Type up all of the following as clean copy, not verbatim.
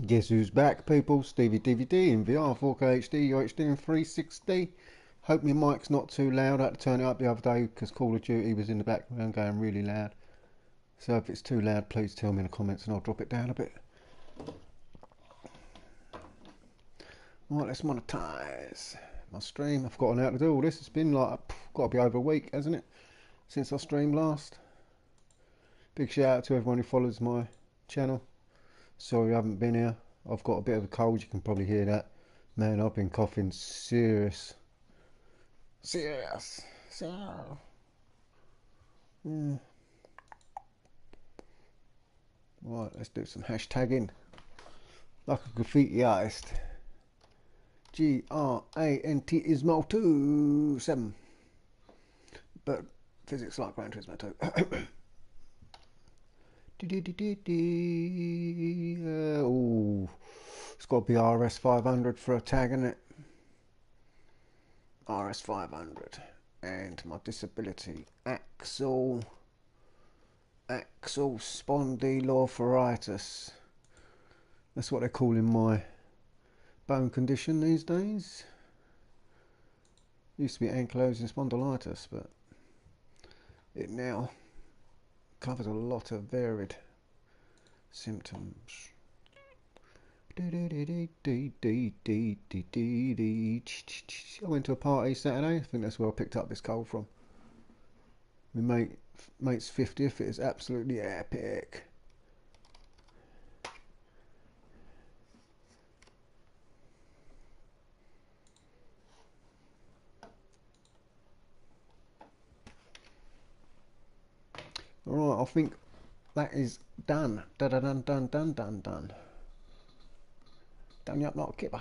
Guess who's back, people? Stevie DVD in VR 4K HD, UHD in 360. Hope my mic's not too loud. I had to turn it up the other day because Call of Duty was in the background going really loud. So if it's too loud, please tell me in the comments and I'll drop it down a bit. Right, let's monetize my stream. I've forgotten how to do all this. It's been like, got to be over a week, hasn't it? Since I streamed last. Big shout out to everyone who follows my channel. Sorry I haven't been here. I've got a bit of a cold, you can probably hear that. Man, I've been coughing serious. Yeah. Right, let's do some hashtagging. Like a graffiti artist. GRANTismo27. But physics like Gran Turismo 2. Oh, it's got to be RS500 for a tag, isn't it? RS500. And my disability, ankylosing spondylitis. That's what they're calling my bone condition these days. Used to be ankylosing spondylitis, but it now covers a lot of varied symptoms. I went to a party Saturday. I think that's where I picked up this cold from. My mate's 50th. It is absolutely epic. Alright, I think that is done. Done. Done you up like a kipper.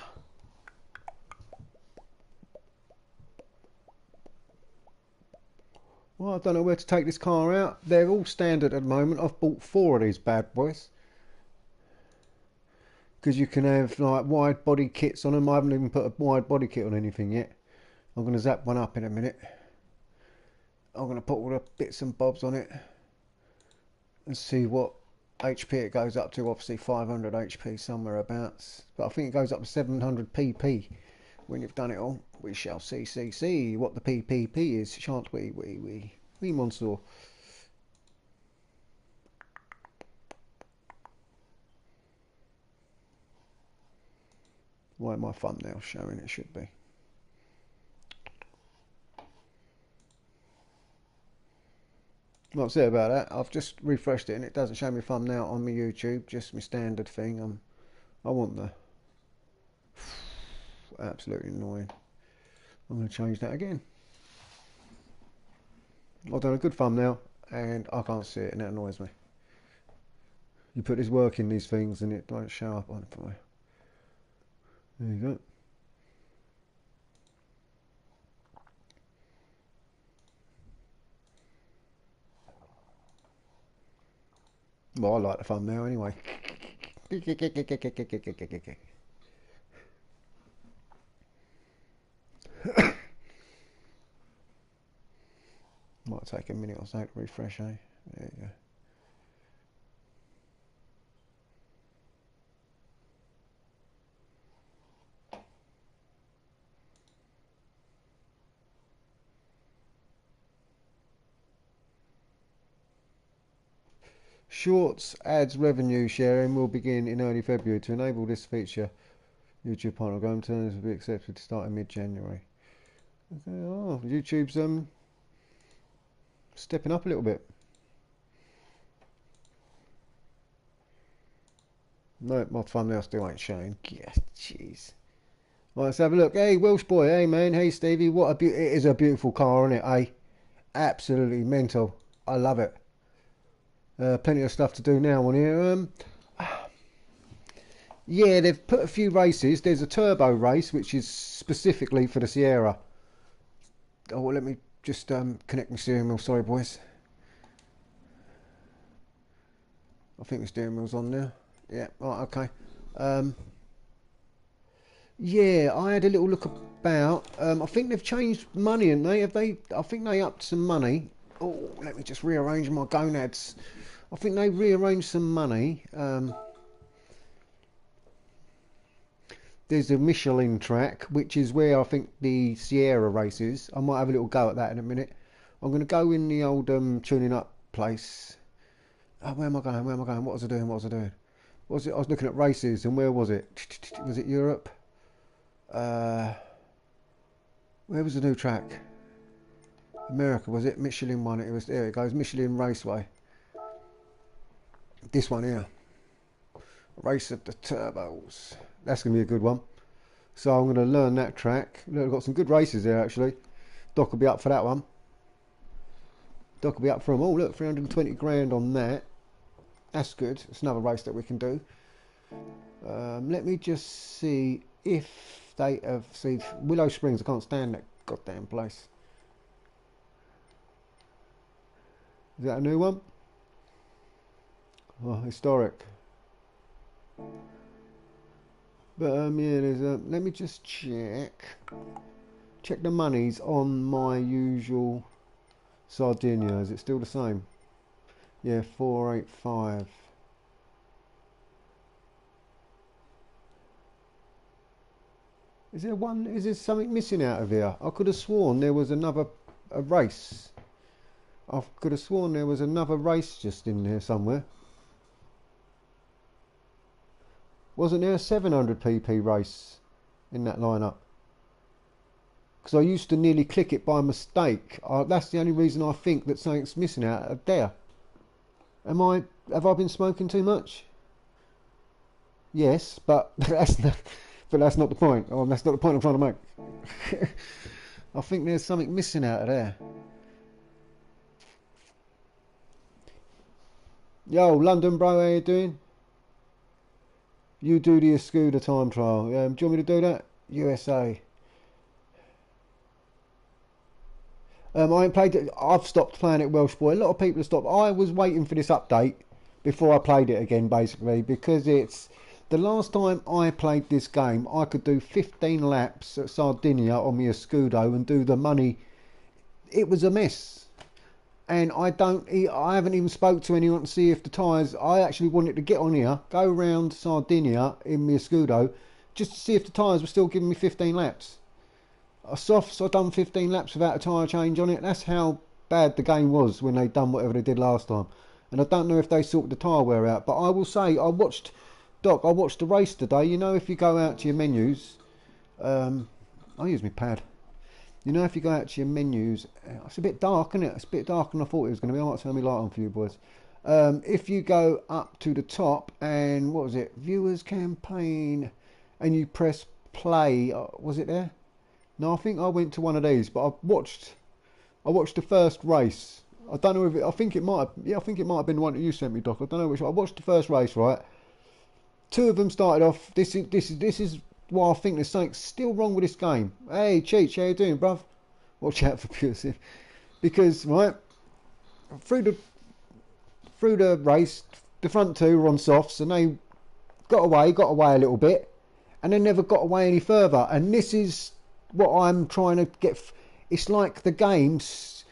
Well, I don't know where to take this car out. They're all standard at the moment. I've bought 4 of these bad boys. Because you can have like wide body kits on them. I haven't even put a wide body kit on anything yet. I'm going to zap one up in a minute. I'm going to put all the bits and bobs on it. And see what HP it goes up to. Obviously 500 HP somewhere abouts, but I think it goes up to 700 PP when you've done it all. We shall see what the PPP is, shan't we? We monster. Why my thumbnail showing? It should be. What I've said about that, I've just refreshed it and it doesn't show me thumbnail on my YouTube, just my standard thing. I want the absolutely annoying. I'm going to change that again. I've done a good thumbnail and I can't see it and it annoys me. You put this work in these things and it don't show up on it for you. There you go. Well, I like the thumbnail anyway. Might take a minute or so to refresh, eh? There you go. Shorts ads revenue sharing will begin in early February. To enable this feature, YouTube partner program terms will be accepted to start in mid-January. Okay, oh, YouTube's stepping up a little bit. No, my thumbnail still ain't showing. Yeah, jeez. Right, let's have a look. Hey, Welsh boy. Hey, man. Hey, Stevie. What a it is a beautiful car, isn't it? Eh? Absolutely mental. I love it. Plenty of stuff to do now on here. Yeah, they've put a few races. There's a turbo race, which is specifically for the Sierra. Oh, let me just connect my steering wheel. Sorry, boys. I think the steering wheel's on there. Yeah, right, okay. Yeah, I had a little look about. I think they've changed money, haven't they? Have they? I think they upped some money. Oh, let me just rearrange my gonads. I think they rearranged some money. there's a Michelin track, which is where I think the Sierra race is. I might have a little go at that in a minute. I'm going to go in the old tuning up place. Oh, where am I going? Where am I going? What was I doing? What was I doing? What was it? I was looking at races, and where was it? Was it Europe? Where was the new track? America, was it? Michelin one. It was, there it goes, Michelin Raceway. This one here. Race of the Turbos. That's going to be a good one. So I'm going to learn that track. Look, I've got some good races there actually. Doc will be up for that one. Doc will be up for them. Oh look, 320 grand on that. That's good. It's another race that we can do. Let me just see if they have... See, Willow Springs, I can't stand that goddamn place. Is that a new one? Oh, historic. But yeah, there's a... Let me just check the monies on my usual Sardinia. Is it still the same? Yeah, 485. Is there one? Is there something missing out of here? I could have sworn there was a race. I could have sworn there was another race just in there somewhere. Wasn't there a 700 pp race in that lineup? Because I used to nearly click it by mistake. That's the only reason I think that something's missing out of there. Have I been smoking too much? Yes, but that's not the point. Oh, that's not the point I'm trying to make. I think there's something missing out of there. Yo, London bro, how you doing? You do the Escuda time trial. Do you want me to do that? USA. I ain't played it. I've stopped playing it, Welsh boy. A lot of people have stopped. I was waiting for this update before I played it again, basically, because it's the last time I played this game. I could do 15 laps at Sardinia on my Escudo and do the money. It was a mess, and I haven't even spoke to anyone to see if the tyres. I actually wanted to get on here, go around Sardinia in my Escudo, just to see if the tyres were still giving me 15 laps. Softs, I've done 15 laps without a tyre change on it. That's how bad the game was when they done whatever they did last time. And I don't know if they sorted the tyre wear out. But I will say, I watched the race today. You know, if you go out to your menus, I'll use my pad. You know, if you go out to your menus, it's a bit dark, isn't it? It's a bit darker than I thought it was going to be. I might turn my light on for you boys. If you go up to the top and, what was it? Viewers campaign, and you press play, was it there? No, I think I went to one of these, but I watched the first race. I don't know if I think it might have been the one that you sent me, Doc. I don't know which one. I watched the first race, right? Two of them started off. This is why I think there's something still wrong with this game. Hey, Cheech, how you doing, bruv? Watch out for Pursive. Because, right, through the race, the front two were on softs, and they got away a little bit, and they never got away any further. And this is what I'm trying to get. It's like the games.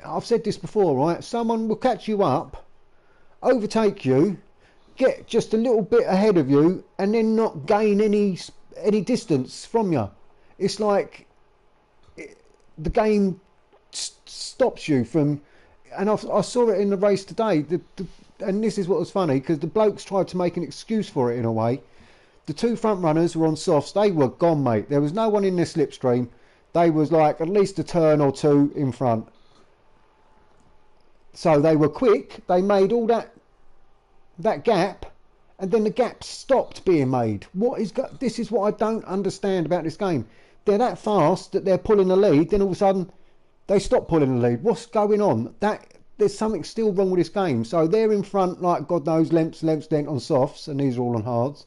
I've said this before, right? Someone will catch you up, overtake you, get just a little bit ahead of you, and then not gain any distance from you. It's like the game stops you from. And I saw it in the race today. And this is what was funny, because the blokes tried to make an excuse for it in a way. The two front runners were on softs. They were gone, mate. There was no one in their slipstream. They was like at least a turn or two in front. So they were quick. They made all that gap, and then the gap stopped being made. This is what I don't understand about this game. They're that fast that they're pulling the lead. Then all of a sudden, they stop pulling the lead. What's going on? There's something still wrong with this game. So they're in front, like God knows, lengths on softs, and these are all on hards.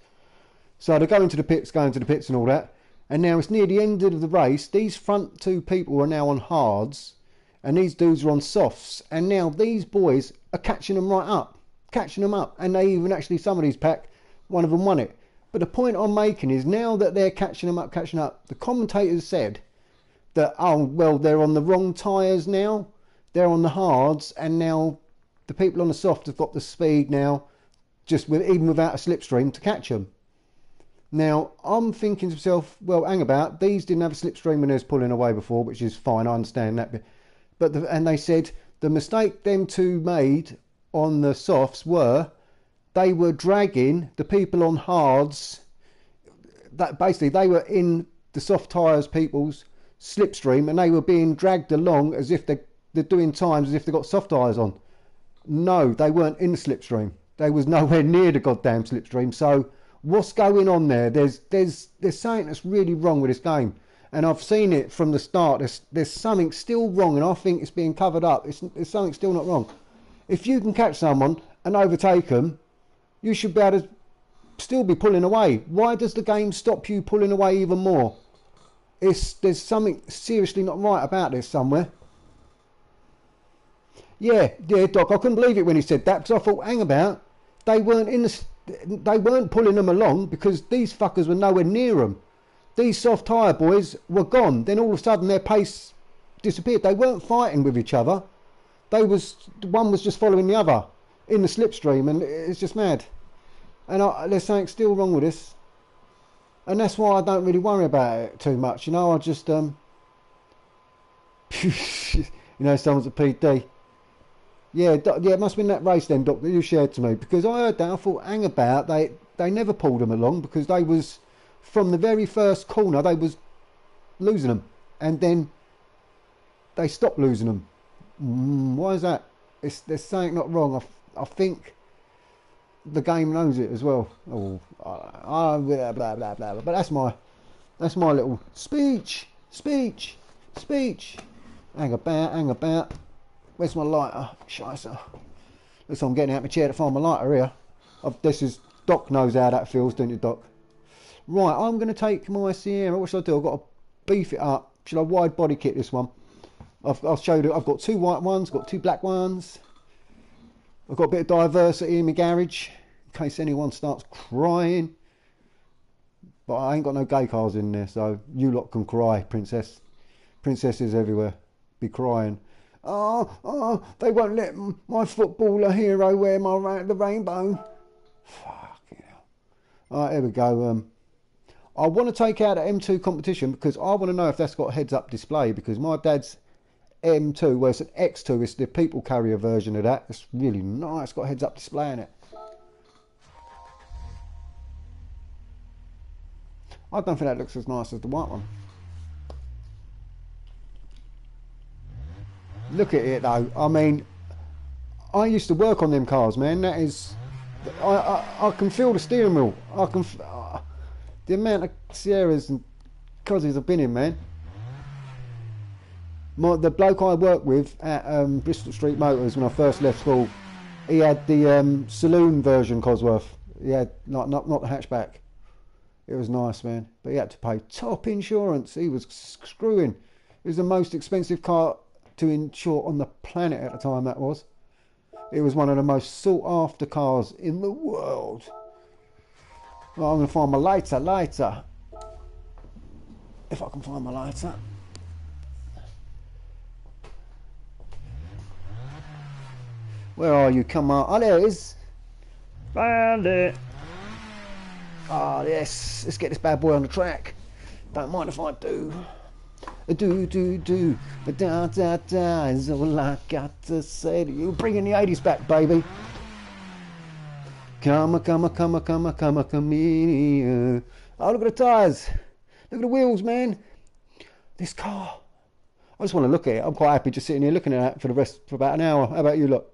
So they're going to the pits and all that. And now it's near the end of the race. These front two people are now on hards, and these dudes are on softs. And now these boys are catching them right up. And they even actually, some of these pack, one of them won it. But the point I'm making is, now that they're catching up, the commentators said that, oh, well, they're on the wrong tyres now. They're on the hards, and now the people on the soft have got the speed now, even without a slipstream, to catch them. Now, I'm thinking to myself, well, hang about, these didn't have a slipstream when they was pulling away before, which is fine, I understand that bit. But and they said the mistake them two made on the softs were they were dragging the people on hards. That basically they were in the soft tyres people's slipstream, and they were being dragged along as if they're doing times as if they got soft tyres on. No, they weren't in the slipstream. They was nowhere near the goddamn slipstream. So what's going on there? There's something that's really wrong with this game, and I've seen it from the start. There's something still wrong, and I think it's being covered up. There's something still not wrong. If you can catch someone and overtake them, you should be able to still be pulling away. Why does the game stop you pulling away even more? There's something seriously not right about this somewhere. Yeah, Doc, I couldn't believe it when he said that, because I thought, hang about, they weren't pulling them along because these fuckers were nowhere near them. These soft tyre boys were gone. Then all of a sudden their pace disappeared. They weren't fighting with each other. One was just following the other in the slipstream, and it's just mad. And there's something still wrong with this, and that's why I don't really worry about it too much. You know, I just you know, someone's a PD. Yeah, it must have been that race then, Doc, that you shared to me, because I heard that. I thought, hang about, they never pulled them along, because they was from the very first corner they was losing them, and then they stopped losing them. Why is that? There's something not wrong. I think the game knows it as well. Oh, blah, blah, blah, blah, blah. But that's my little speech. Hang about. Where's my lighter? Scheisse. Looks like I'm getting out my chair to find my lighter here. Doc knows how that feels, don't you, Doc? Right, I'm going to take my Sierra. What should I do? I've got to beef it up. Should I wide body kit this one? I'll show you. I've got 2 white ones, got 2 black ones. I've got a bit of diversity in my garage in case anyone starts crying. But I ain't got no gay cars in there, so you lot can cry, princess. Princesses everywhere be crying. Oh, they won't let my footballer hero wear the rainbow. Fucking hell. Alright, here we go. I want to take out an M2 competition because I want to know if that's got a heads-up display, because my dad's M2, well, it's an X2, it's the people carrier version of that. It's really nice, got a heads-up display in it. I don't think that looks as nice as the white one. Look at it though. I mean, I used to work on them cars, man. That is, I can feel the steering wheel. I can, the amount of Sierras and Cozzies I've been in, man. The bloke I worked with at Bristol Street Motors when I first left school, he had the saloon version Cosworth. He had not the hatchback. It was nice, man. But he had to pay top insurance. He was screwing. It was the most expensive car to insure on the planet at the time, that was. It was one of the most sought after cars in the world. Well, I'm going to find my lighter. If I can find my lighter. Where are you? Come on. Oh, there it is. Found it. Ah, yes. Let's get this bad boy on the track. Don't mind if I do. Da is all I got to say to you. Bringing the 80s back, baby. Come here. Oh, look at the tyres. Look at the wheels, man. This car. I just want to look at it. I'm quite happy just sitting here looking at it for about an hour. How about you, look?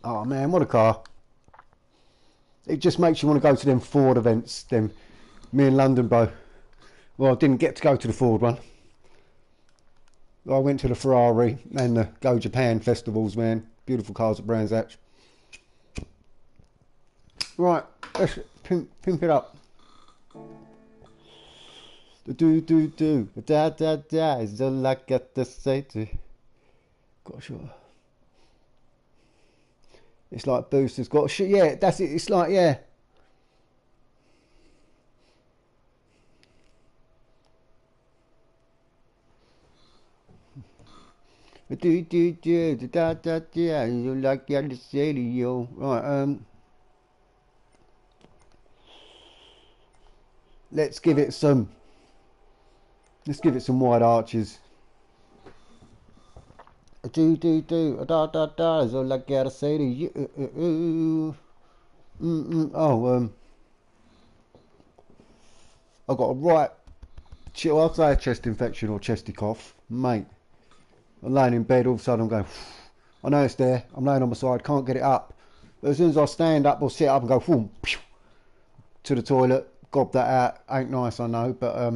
Oh man, what a car. It just makes you want to go to them Ford events, me and London bro. Well, I didn't get to go to the Ford one. I went to the Ferrari and the Go Japan festivals, man. Beautiful cars at Brands Hatch. Right, let's pimp it up. The do. Da is all I got to say to you. Gosh, it's like boosters got shit. Yeah, that's it. It's like, yeah. You like the city, yo. Right, let's give it some wide arches. So like the city, you. I got a right, I'll say a chest infection or chesty cough, mate. I'm laying in bed, all of a sudden I'm going, I know it's there, I'm laying on my side, can't get it up. But as soon as I stand up or sit up and go, whoom, to the toilet, gob that out. Ain't nice, I know, but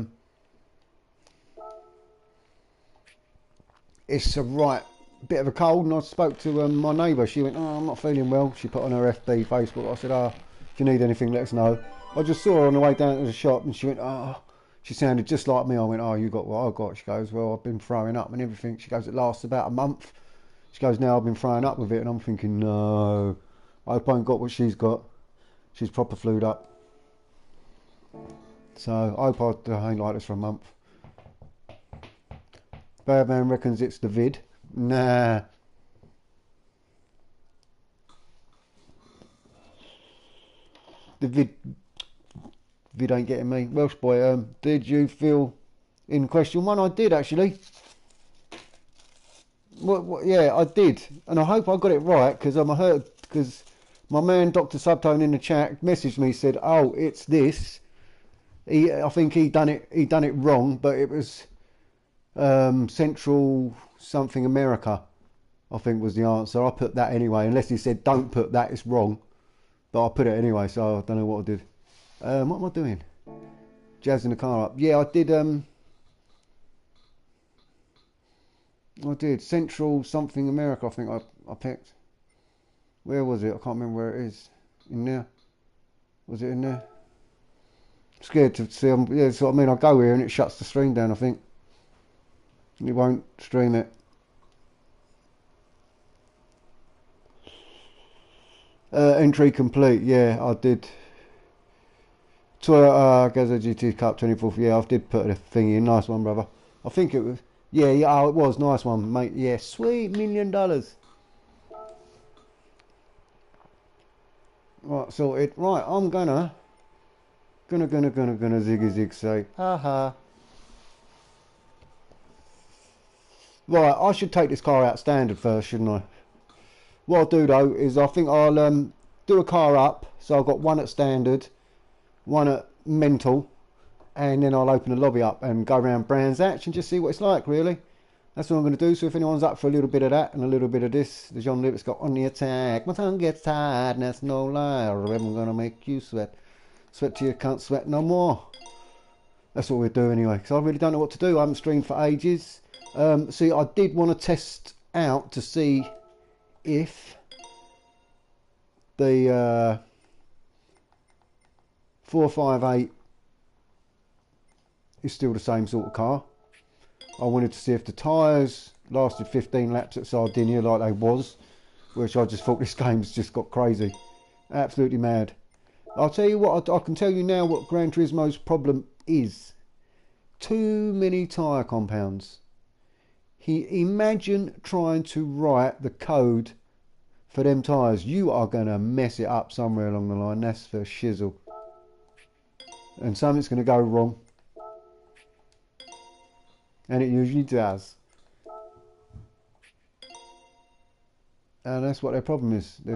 it's a right bit of a cold. And I spoke to my neighbour. She went, oh, I'm not feeling well. She put on her FB Facebook. I said, oh, if you need anything, let us know. I just saw her on the way down to the shop, and she went, oh, she sounded just like me. I went, oh, you got what I got? She goes, well, I've been throwing up and everything. She goes, it lasts about a month. She goes, now I've been throwing up with it. And I'm thinking, no, I hope I ain't got what she's got. She's proper flued up. So I hope I ain't like this for a month. Bad man reckons it's the vid. Nah. The vid ain't getting me. Welsh boy, did you feel in question one? I did actually. What, yeah, I did. And I hope I got it right, because because my man Dr. Subtone in the chat messaged me, said, oh, it's this. I think he done it wrong, but it was Central something America, I think was the answer. I put that anyway, unless he said don't put that, it's wrong. But I put it anyway, so I don't know what I did. What am I doing? Jazzing the car up. Yeah, I did. I did Central something America. I think I picked. Where was it? I can't remember where it is. In there? Was it in there? Scared to see. Yeah, that's what I mean. I go here and it shuts the stream down, I think. It won't stream it. Entry complete. Yeah, I did. Toyota Gazza GT Cup 24th. Yeah, I did put a thing in. Nice one, brother. I think it was. Yeah, oh, it was. Nice one, mate. Yeah, sweet $1 million. Right, sorted. Right, I'm gonna ziggy zig say, haha. Right, I should take this car out standard first, shouldn't I? What I'll do though is I think I'll do a car up. So I've got one at standard, one at mental, and then I'll open the lobby up and go around Brands Hatch and just see what it's like, really. That's what I'm going to do. So if anyone's up for a little bit of that and a little bit of this, the John Lewitt's got on the attack. My tongue gets tired and that's no lie. I'm going to make you sweat. Sweat till you can't sweat no more. That's what we'll do anyway. Because I really don't know what to do. I haven't streamed for ages. See, I did want to test out to see if the 458 is still the same sort of car. I wanted to see if the tyres lasted 15 laps at Sardinia like they was, which I just thought this game's just got crazy. Absolutely mad. I'll tell you what, I can tell you now what Gran Turismo's problem is. Too many tyre compounds. Imagine trying to write the code for them tyres. You are going to mess it up somewhere along the line. That's for shizzle. And something's going to go wrong. And it usually does. And that's what their problem is. They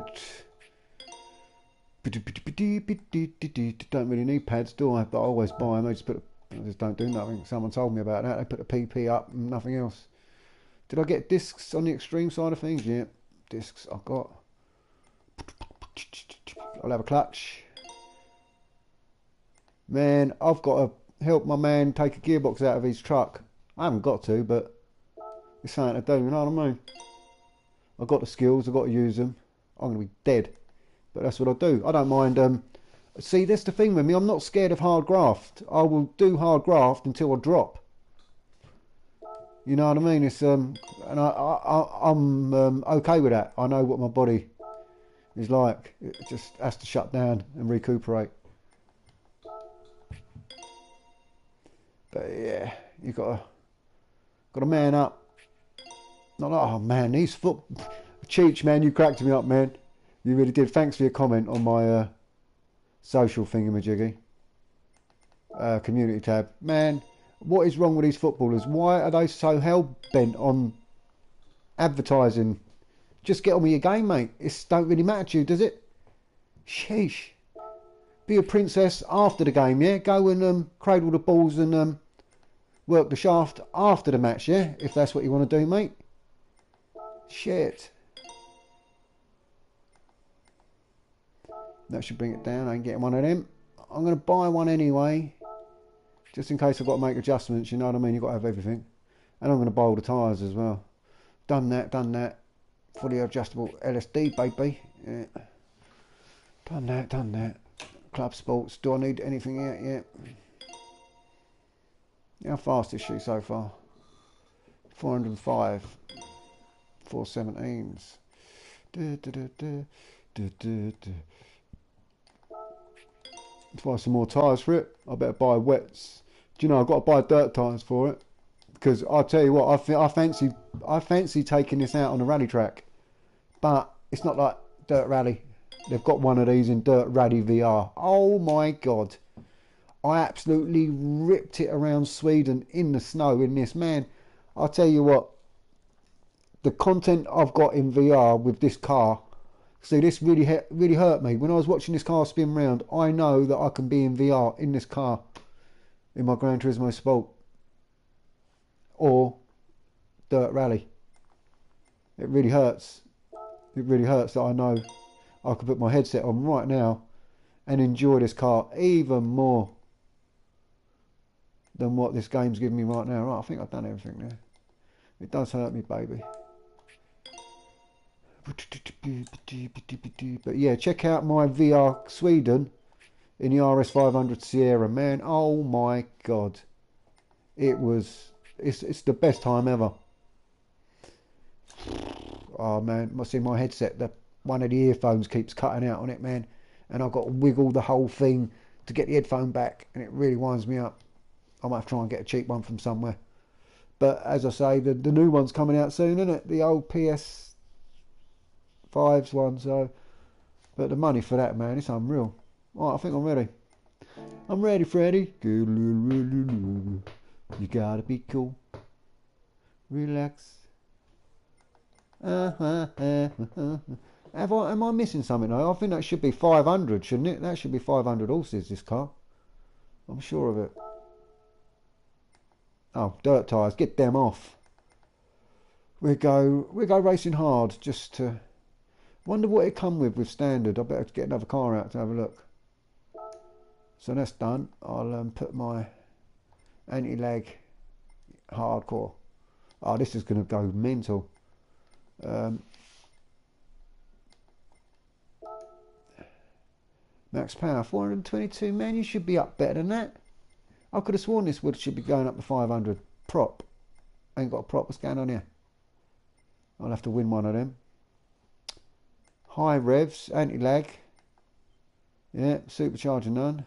don't really need pads, do I? But I always buy them. I just don't do nothing. Someone told me about that. They put the PP up and nothing else. Did I get discs on the extreme side of things? Yeah, discs I've got. I'll have a clutch. Man, I've got to help my man take a gearbox out of his truck. I haven't got to, but it's something to do, you know what I mean? I've got the skills, I've got to use them. I'm going to be dead. But that's what I do. I don't mind. See, that's the thing with me. I'm not scared of hard graft. I will do hard graft until I drop. You know what I mean? It's and I'm okay with that. I know what my body is like. It just has to shut down and recuperate. But yeah, you got to man up. Not like, oh man, these foot... Cheech, man, you cracked me up, man. You really did. Thanks for your comment on my social thingamajiggy. Community tab. Man, what is wrong with these footballers? Why are they so hell-bent on advertising? Just get on with your game, mate. It don't really matter to you, does it? Sheesh. Be a princess after the game, yeah? Go and cradle the balls and work the shaft after the match, yeah? If that's what you want to do, mate. Shit. That should bring it down. I ain't getting one of them. I'm going to buy one anyway. Just in case I've got to make adjustments, you know what I mean? You've got to have everything. And I'm going to buy all the tyres as well. Done that, done that. Fully adjustable LSD, baby. Yeah. Done that, done that. Club Sports. Do I need anything here? Yeah. How fast is she so far? 405. 417s. Let's buy some more tyres for it. I better buy wets. Do you know, I've got to buy dirt tyres for it. Because I'll tell you what, I fancy taking this out on a rally track. But it's not like Dirt Rally. They've got one of these in Dirt Rally VR. Oh my God. I absolutely ripped it around Sweden in the snow in this. Man, I'll tell you what. The content I've got in VR with this car. See, this really hurt me. When I was watching this car spin round, I know that I can be in VR in this car. In my Gran Turismo Sport. Or Dirt Rally. It really hurts. It really hurts that I know I could put my headset on right now and enjoy this car even more than what this game's giving me right now. Right, I think I've done everything there. It does hurt me, baby. But yeah, check out my VR Sweden in the RS500 Sierra, man. Oh my God. It's the best time ever. Oh man, I see my headset, one of the earphones keeps cutting out on it, man. And I've got to wiggle the whole thing to get the headphone back, and it really winds me up. I might have to try and get a cheap one from somewhere. But as I say, the new one's coming out soon, isn't it? The old PS5's one, so... But the money for that, man, it's unreal. Alright, I think I'm ready. I'm ready, Freddy. You gotta be cool. Relax. Am I missing something though? I think that should be 500, shouldn't it? That should be 500 horses, this car. I'm sure of it. Oh, dirt tyres, get them off. We go racing hard just to... Wonder what it come with standard. I better get another car out to have a look. So that's done. I'll put my anti-lag hardcore. Oh, this is going to go mental. Max power 422. Man, you should be up better than that. I could have sworn this should be going up to 500. Prop. Ain't got a prop. What's going on here? I'll have to win one of them. High revs, anti-lag. Yeah, supercharger none.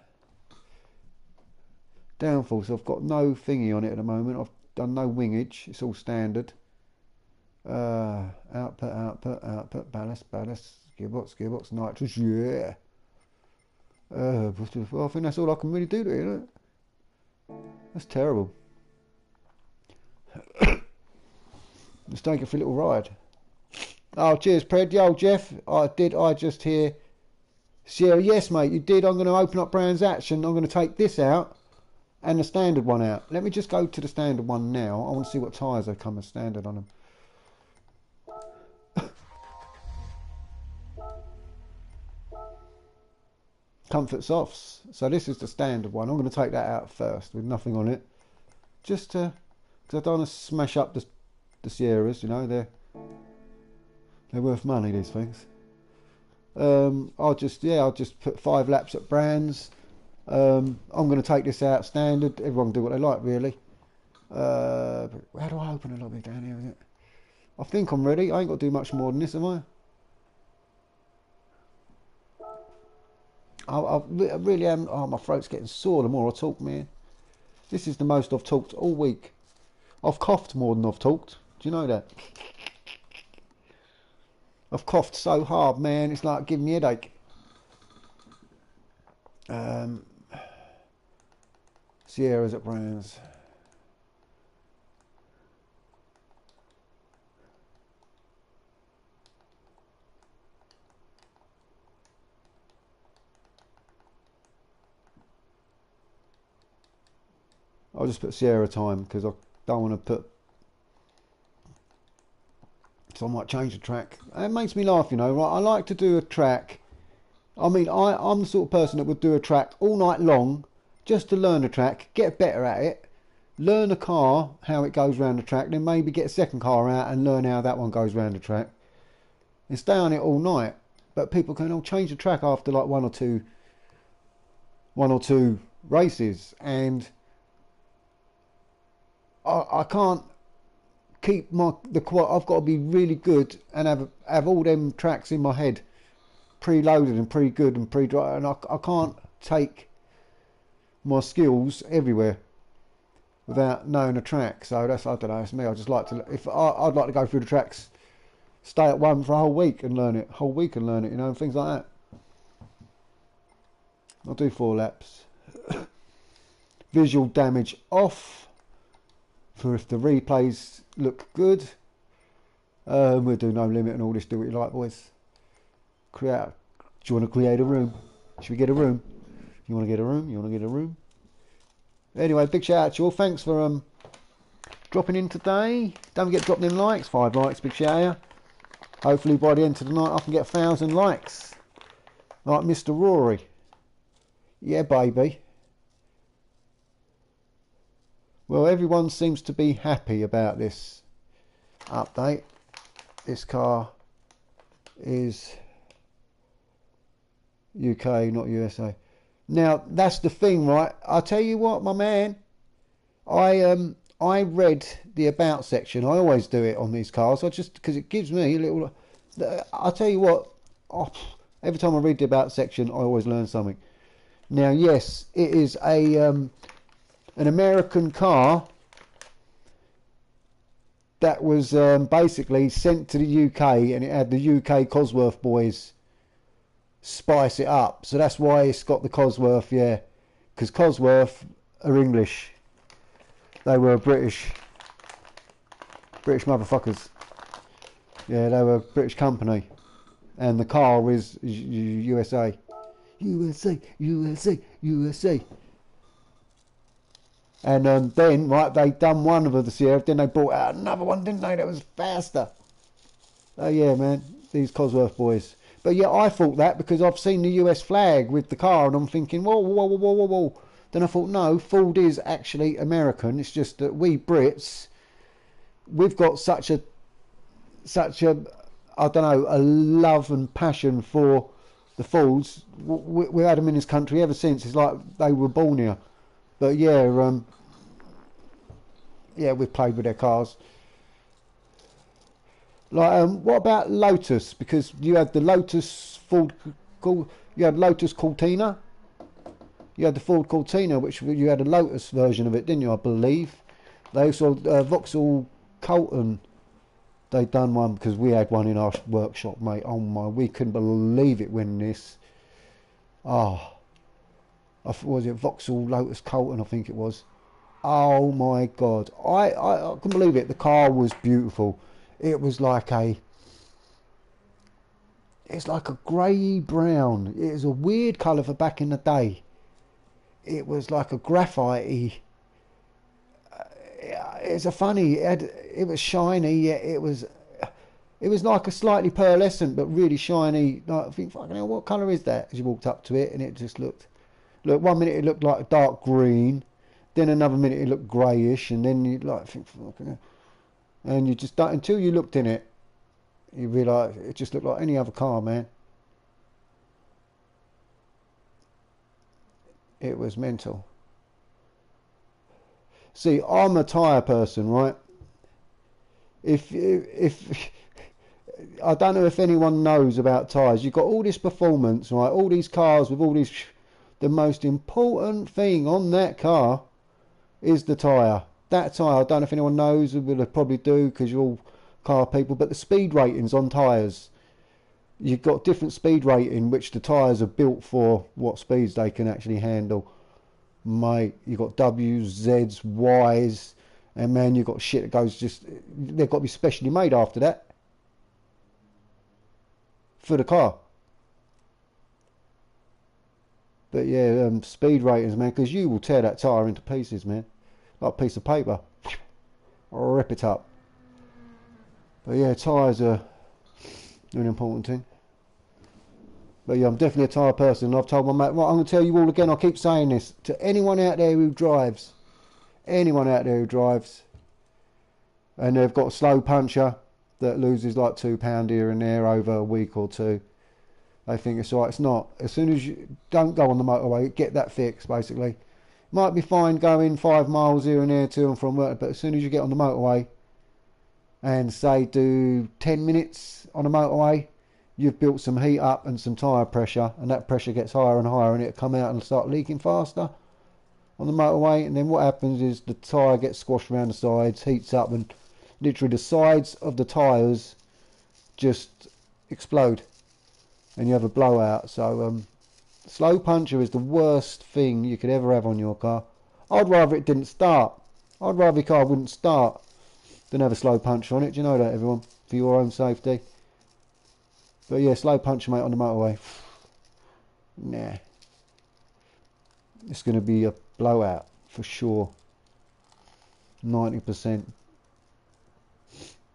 Downforce, I've got no thingy on it at the moment. I've done no wingage. It's all standard. Output, ballast, gearbox, nitrous, yeah. Well, I think that's all I can really do to it, isn't it? That's terrible. Let's take it for a little ride. Oh, cheers, Pred. Yo, Jeff, I just hear... Sierra, yes, mate, you did. I'm going to open up Brands Action. I'm going to take this out and the standard one out. Let me just go to the standard one now. I want to see what tyres they come as standard on them. Comfort Softs. So this is the standard one. I'm going to take that out first with nothing on it. Just to... Because I don't want to smash up the Sierras, you know. They're worth money, these things. I'll just put 5 laps at Brands. I'm going to take this out standard. Everyone can do what they like, really. How do I open a lobby down here? Is it? I think I'm ready. I ain't got to do much more than this, am I? I really am. Oh, my throat's getting sore the more I talk, man. This is the most I've talked all week. I've coughed more than I've talked. Do you know that? I've coughed so hard, man, it's like giving me a headache. Sierras at brands. I'll just put Sierra time because I don't want to put. So I might change the track. It makes me laugh, you know. Right? I like to do a track. I mean, I'm the sort of person that would do a track all night long just to learn the track, get better at it, learn a car, how it goes around the track, then maybe get a second car out and learn how that one goes around the track. And stay on it all night. But people can all change the track after like one or two races, and I can't keep I've got to be really good and have all them tracks in my head preloaded and pre-good and pre-dry, and I can't take my skills everywhere without knowing a track. So that's, I don't know, it's me. I just like to, I'd like to go through the tracks, stay at one for a whole week and learn it, you know, and things like that. I'll do 4 laps. Visual damage off for if the replays look good. We'll do no limit and all this. Do what you like, boys. Do you want to create a room? Should we get a room? You want to get a room? You want to get a room? Anyway, big shout out to you all. Thanks for dropping in today. Don't forget to drop them likes. 5 likes, big shout out. Hopefully by the end of the night I can get 1,000 likes, like Mr. Rory. Yeah, baby. Well, everyone seems to be happy about this update. This car is UK, not USA. Now, that's the thing, right? I'll tell you what, my man. I read the about section. I always do it on these cars. Because it gives me a little. I'll tell you what. Every time I read the about section, I always learn something. Now, yes, it is an American car that was basically sent to the UK, and it had the UK Cosworth boys spice it up. So that's why it's got the Cosworth, yeah. Because Cosworth are English. They were British motherfuckers. Yeah, they were a British company. And the car is USA. USA. And then, right, they done one of the Sierra, then they brought out another one, didn't they? That was faster. Oh yeah, man, these Cosworth boys. But yeah, I thought that because I've seen the US flag with the car, and I'm thinking, whoa. Then I thought, no, Ford is actually American. It's just that we Brits, we've got such a, I don't know, a love and passion for the Fords. We had them in this country ever since. It's like they were born here. But yeah, we've played with their cars. Like, what about Lotus? Because you had the Lotus Ford, you had Lotus Cortina. You had the Ford Cortina, which you had a Lotus version of it, didn't you? I believe. They also Vauxhall Colton. They done one because we had one in our workshop, mate. Oh my, we couldn't believe it when this. Oh, was it Vauxhall Lotus Colton? I think it was. Oh my God, I couldn't believe it. The car was beautiful. It was like it's like a grey brown. It was a weird colour for back in the day. It was like a graphite-y. It's a funny. It was shiny. Yeah, it was like a slightly pearlescent but really shiny. Like, I think, fucking hell, what colour is that? As you walked up to it, and it just looked. Look, 1 minute it looked like a dark green, then another minute it looked greyish, and then you like think, fucking hell. And you just don't, until you looked in it, you realise it just looked like any other car, man. It was mental. See, I'm a tyre person, right? If I don't know if anyone knows about tyres. You've got all this performance, right? All these cars with all these. The most important thing on that car is the tyre. That tyre, I don't know if anyone knows, but they probably do because you're all car people, but the speed ratings on tyres. you've got different speed rating, which the tyres are built for what speeds they can actually handle. Mate, you've got W's, Z's, Y's, and man, you've got shit that goes just, they've got to be specially made after that for the car. But yeah, speed ratings, man, because you will tear that tyre into pieces, man, like a piece of paper. Rip it up. But yeah, tyres are an important thing. But yeah, I'm definitely a tyre person. I've told my mate, well, I'm going to tell you all again, I keep saying this, to anyone out there who drives, and they've got a slow puncher that loses like £2 here and there over a week or two, they think it's alright. It's not. As soon as you don't go on the motorway, get that fixed, basically. Might be fine going 5 miles here and there to and from work, but as soon as you get on the motorway and say do 10 minutes on a motorway, you've built some heat up and some tyre pressure, and that pressure gets higher and higher, and it'll come out and start leaking faster on the motorway. And then what happens is the tyre gets squashed around the sides, heats up, and literally the sides of the tyres just explode and you have a blowout. So slow puncher is the worst thing you could ever have on your car. I'd rather it didn't start. I'd rather your car wouldn't start than have a slow puncher on it. Do you know that, everyone? For your own safety. But yeah, slow puncher, mate, on the motorway. Nah. It's going to be a blowout for sure. 90%.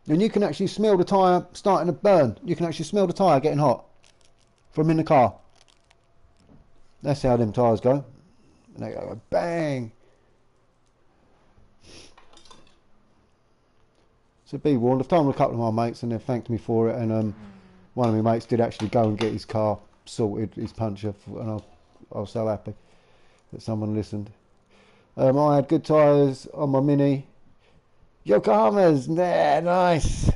And you can actually smell the tyre starting to burn. You can actually smell the tyre getting hot from in the car. That's how them tyres go. And they go bang. So be warned. I've told a couple of my mates and they've thanked me for it. And one of my mates did actually go and get his car sorted, his puncher, and I was so happy that someone listened. I had good tyres on my Mini. Yokohamas, nah, nice.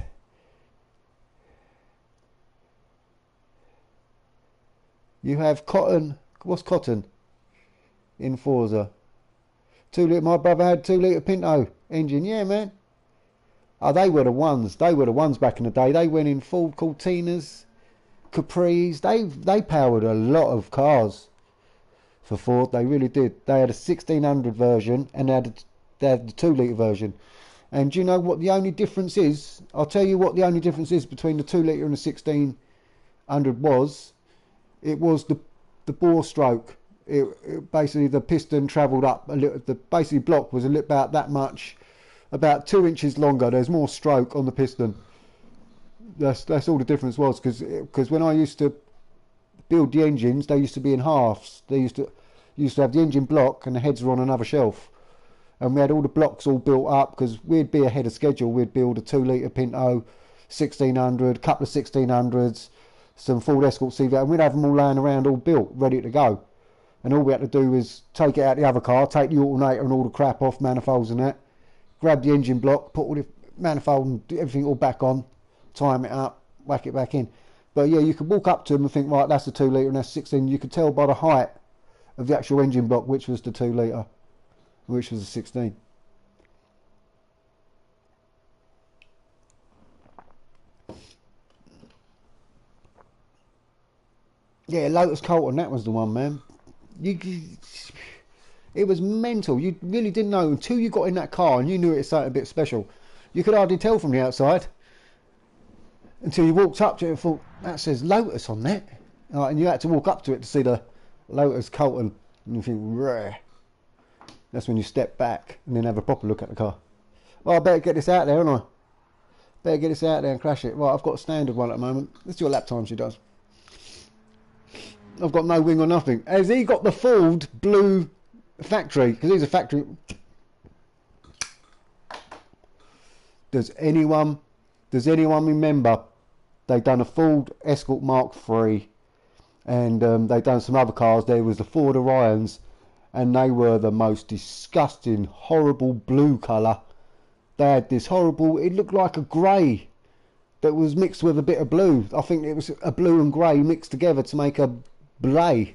You have cotton. What's cotton in Forza? 2 litre. My brother had 2 litre Pinto engine. Yeah, man. Oh, they were the ones. They were the ones back in the day. They went in Ford Cortinas, Capris. They powered a lot of cars for Ford. They really did. They had a 1600 version and they had the 2 litre version. And do you know what the only difference is? I'll tell you what the only difference is between the 2 litre and the 1600 was. It was the bore stroke. It basically the piston travelled up a little. The basically block was about that much, about 2 inches longer. There's more stroke on the piston. That's all the difference was, because when I used to build the engines, they used to be in halves. They used to have the engine block and the heads were on another shelf, and we had all the blocks all built up because we'd be ahead of schedule. We'd build a 2 litre Pinto 1600, couple of 1600s, some Ford Escort CV, and we'd have them all laying around all built, ready to go. And all we had to do was take it out the other car, take the alternator and all the crap off, manifolds and that, grab the engine block, put all the manifold and everything all back on, time it up, whack it back in. But yeah, you could walk up to them and think, right, that's the 2 litre and that's 16. You could tell by the height of the actual engine block which was the 2 litre, which was the 16. Yeah, Lotus Colton, that was the one, man. It was mental. You really didn't know until you got in that car and you knew it was something a bit special. You could hardly tell from the outside until you walked up to it and thought, that says Lotus on that. And you had to walk up to it to see the Lotus Colton, and you think, rare. That's when you step back and then have a proper look at the car. Well, I better get this out there, haven't I? Better get this out there and crash it. Right, I've got a standard one at the moment. Let's do a lap time, she does. I've got no wing or nothing. Has he got the Ford blue factory? Because he's a factory. Does anyone remember they'd done a Ford Escort Mark III and they'd done some other cars? There was the Ford Orions and they were the most disgusting, horrible blue colour. They had this horrible, it looked like a grey that was mixed with a bit of blue. I think it was a blue and grey mixed together to make a blue.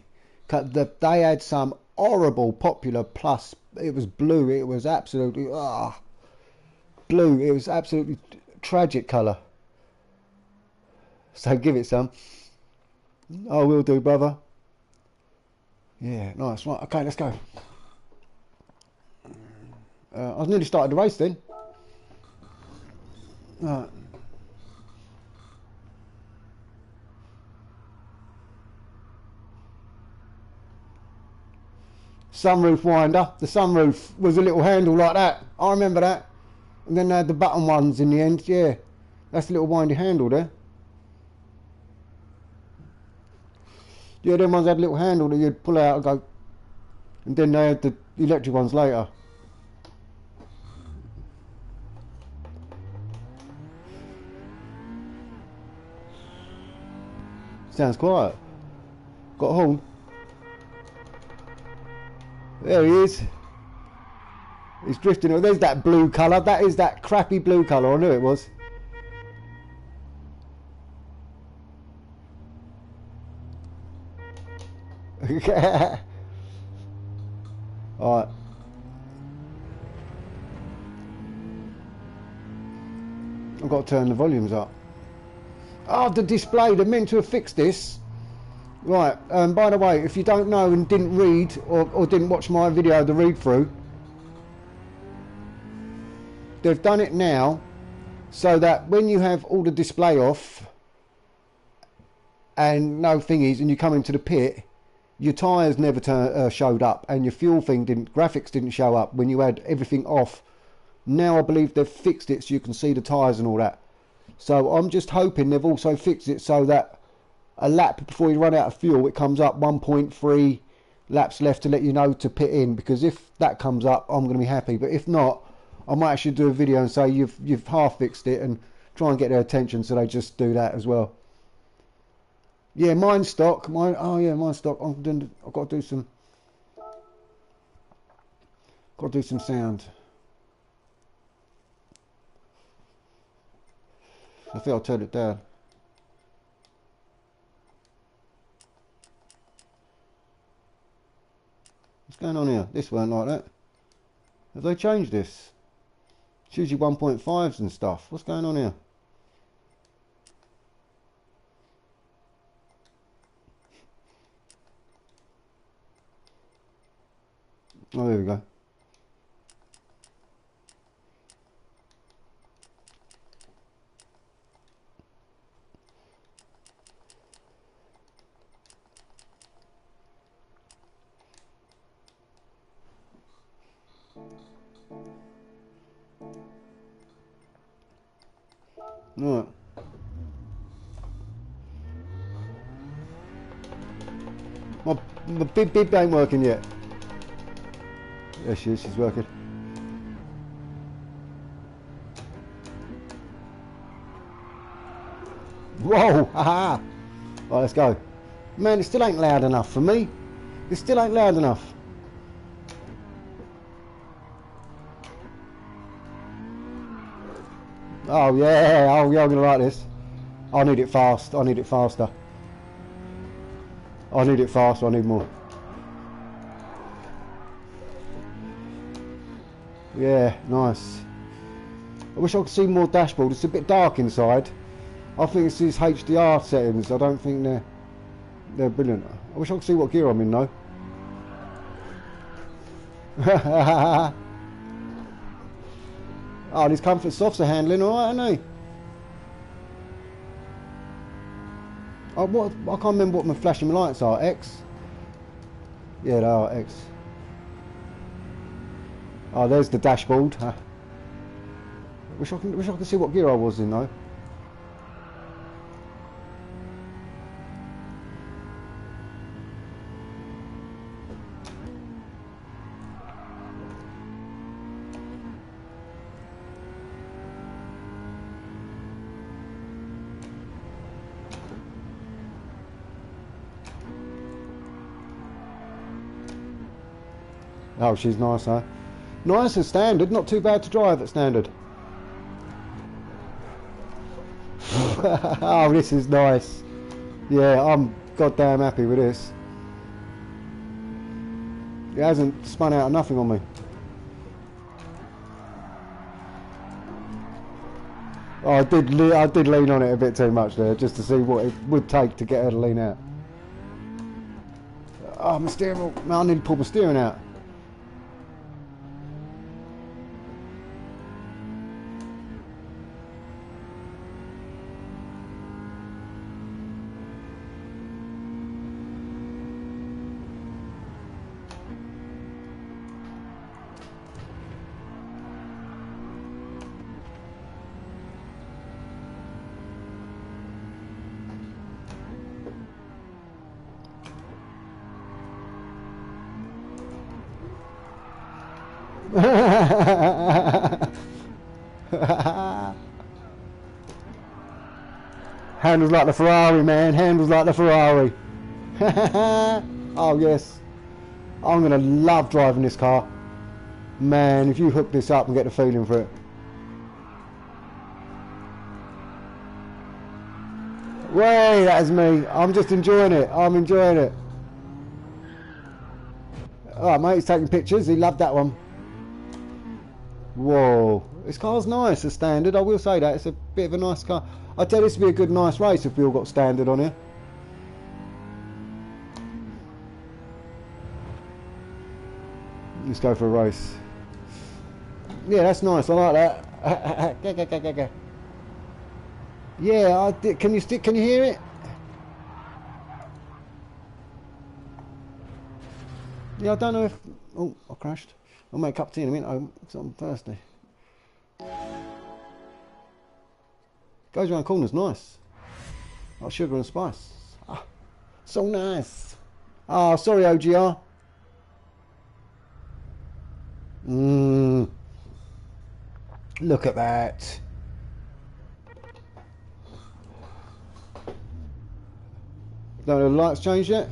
They had some horrible Popular Plus. It was blue. It was absolutely blue. It was absolutely tragic colour. So give it some. I will do, brother. Yeah, nice. Right, okay, let's go. I've nearly started the race then. Right. Sunroof winder. The sunroof was a little handle like that. I remember that. And then they had the button ones in the end. Yeah, that's a little windy handle there. Yeah, them ones had a little handle that you'd pull out and go. And then they had the electric ones later. Sounds quiet. Got a horn. There he is. He's drifting. Oh, there's that blue colour. That is that crappy blue colour. I knew it was. Alright. I've got to turn the volumes up. Oh, the display. They're meant to have fixed this. Right, by the way, if you don't know and didn't read or didn't watch my video, the read through, they've done it now so that when you have all the display off and no thingies and you come into the pit, your tyres never showed up and your fuel thing graphics didn't show up when you had everything off. Now I believe they've fixed it so you can see the tyres and all that. So I'm just hoping they've also fixed it so that a lap before you run out of fuel, it comes up 1.3 laps left to let you know to pit in, because if that comes up, I'm going to be happy. But if not, I might actually do a video and say you've half fixed it and try and get their attention so they just do that as well. Yeah, mine's stock. Mine's stock. I've got to do some. Got to do some sound. I think I'll turn it down. What's going on here? This weren't like that. Have they changed this? It's usually 1.5s and stuff. What's going on here? Oh, there we go. Right. My bib ain't working yet. There she is, she's working. Whoa! Haha! Right, let's go. Man, it still ain't loud enough for me. It still ain't loud enough. Oh yeah, I'm gonna like this. I need it fast, I need it faster. I need it faster, I need more. Yeah, nice. I wish I could see more dashboard. It's a bit dark inside. I think it's these HDR settings. I don't think they're brilliant. I wish I could see what gear I'm in though. Oh, these comfort softs are handling alright, aren't they? Oh, I can't remember what my flashing lights are. X? Yeah, they are X. Oh, there's the dashboard. Wish I could see what gear I was in though. Oh, she's nice, huh? Nice and standard, not too bad to drive at standard. Oh, this is nice. Yeah, I'm goddamn happy with this. It hasn't spun out of nothing on me. Oh, I did lean on it a bit too much there, just to see what it would take to get her to lean out. Oh, my steering wheel. Man, I need to pull my steering out. Handles like the Ferrari, man. Handles like the Ferrari. Oh yes, I'm gonna love driving this car, man. If you hook this up and get the feeling for it. Way, that is me. I'm just enjoying it. I'm enjoying it. Alright, mate, he's taking pictures. He loved that one. Whoa, this car's nice as standard. I will say that it's a bit of a nice car. I tell you, this would be a good, nice race if we all got standard on here. Let's go for a race. Yeah, that's nice. I like that. Yeah, I did. Can you hear it? Yeah, I don't know if. Oh, I crashed. I'll make a cup of tea in a minute because I'm thirsty. Goes around corners, nice. Like sugar and spice. Ah, so nice. Oh, sorry, OGR. Look at that. Don't know the lights changed yet?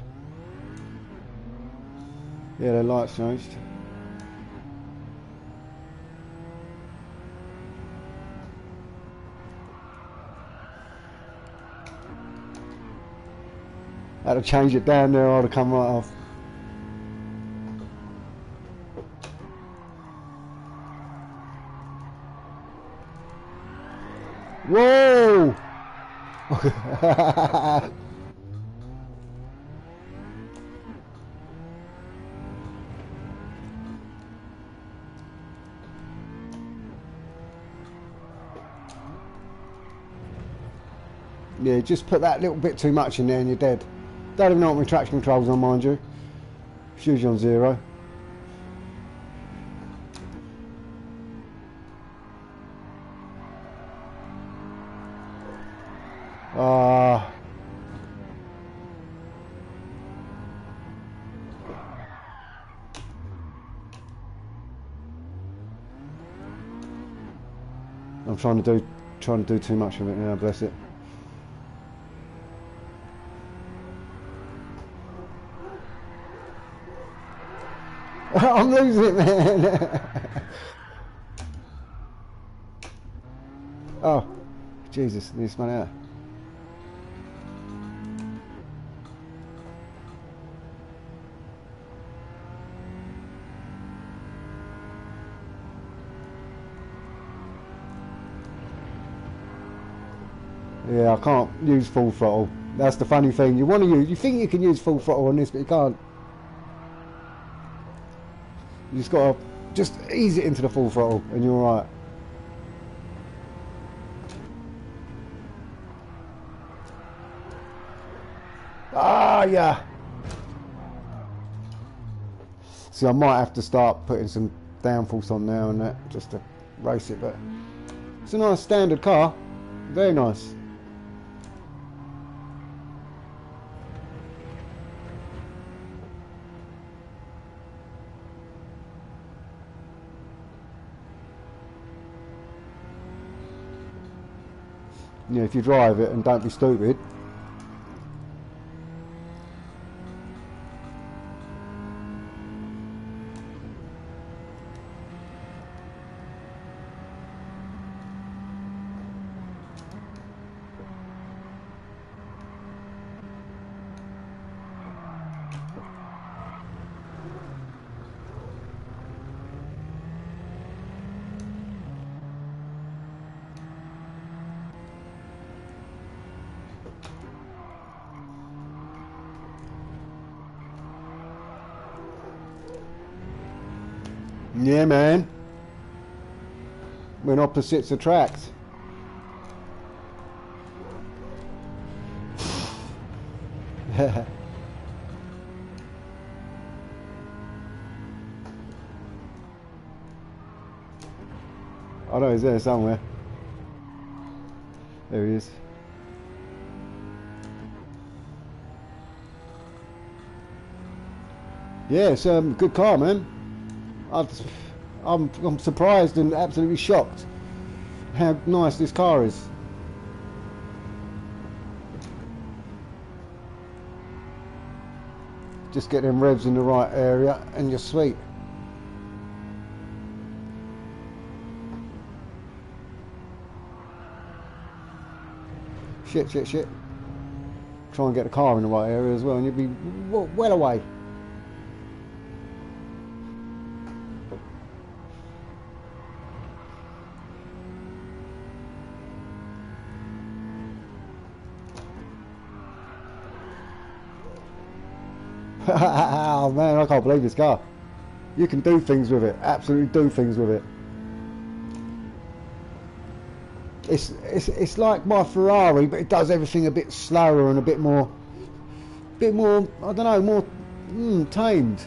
Yeah, the lights changed. Had to change it down there or I'd have come right off. Whoa! Yeah, just put that little bit too much in there and you're dead. Don't even know what my traction control's on, mind you. It's usually on 0. I'm trying to do too much of it now, bless it. I'm losing it, man. Oh, Jesus, I need to smell out. Yeah, I can't use full throttle. That's the funny thing. You want to use, you think you can use full throttle on this, but you can't. You just got to just ease it into the full throttle and you're alright. Ah, yeah. See, I might have to start putting some downforce on now and that just to race it, but it's a nice standard car. Very nice. Yeah, if you drive it and don't be stupid. Yeah, man. When opposites attract. I know he's there somewhere. There he is. Yeah, it's good car, man. I'm surprised and absolutely shocked how nice this car is. Just get them revs in the right area and you're sweet. Shit, shit, shit. Try and get the car in the right area as well and you'll be well away. Oh man, I can't believe this car. You can do things with it, absolutely do things with it. It's like my Ferrari, but it does everything a bit slower and a bit more, I don't know, more tamed.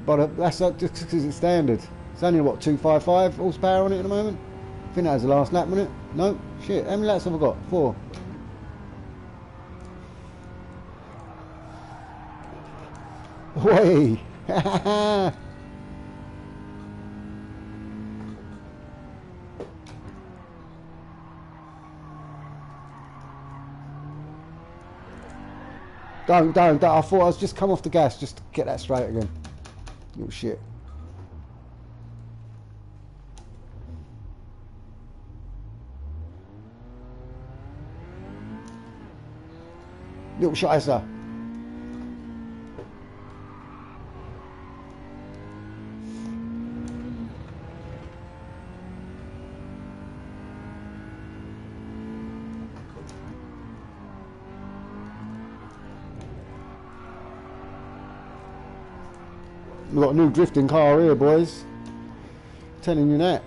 But that's not just because it's standard. It's only what, 255 horsepower on it at the moment. I think that was the last lap, wasn't it? No, shit. How many laps have I got? 4. Way. Don't. I thought I was just come off the gas just to get that straight again. Little shit. Little shicer. We've got a new drifting car here, boys. Telling you that.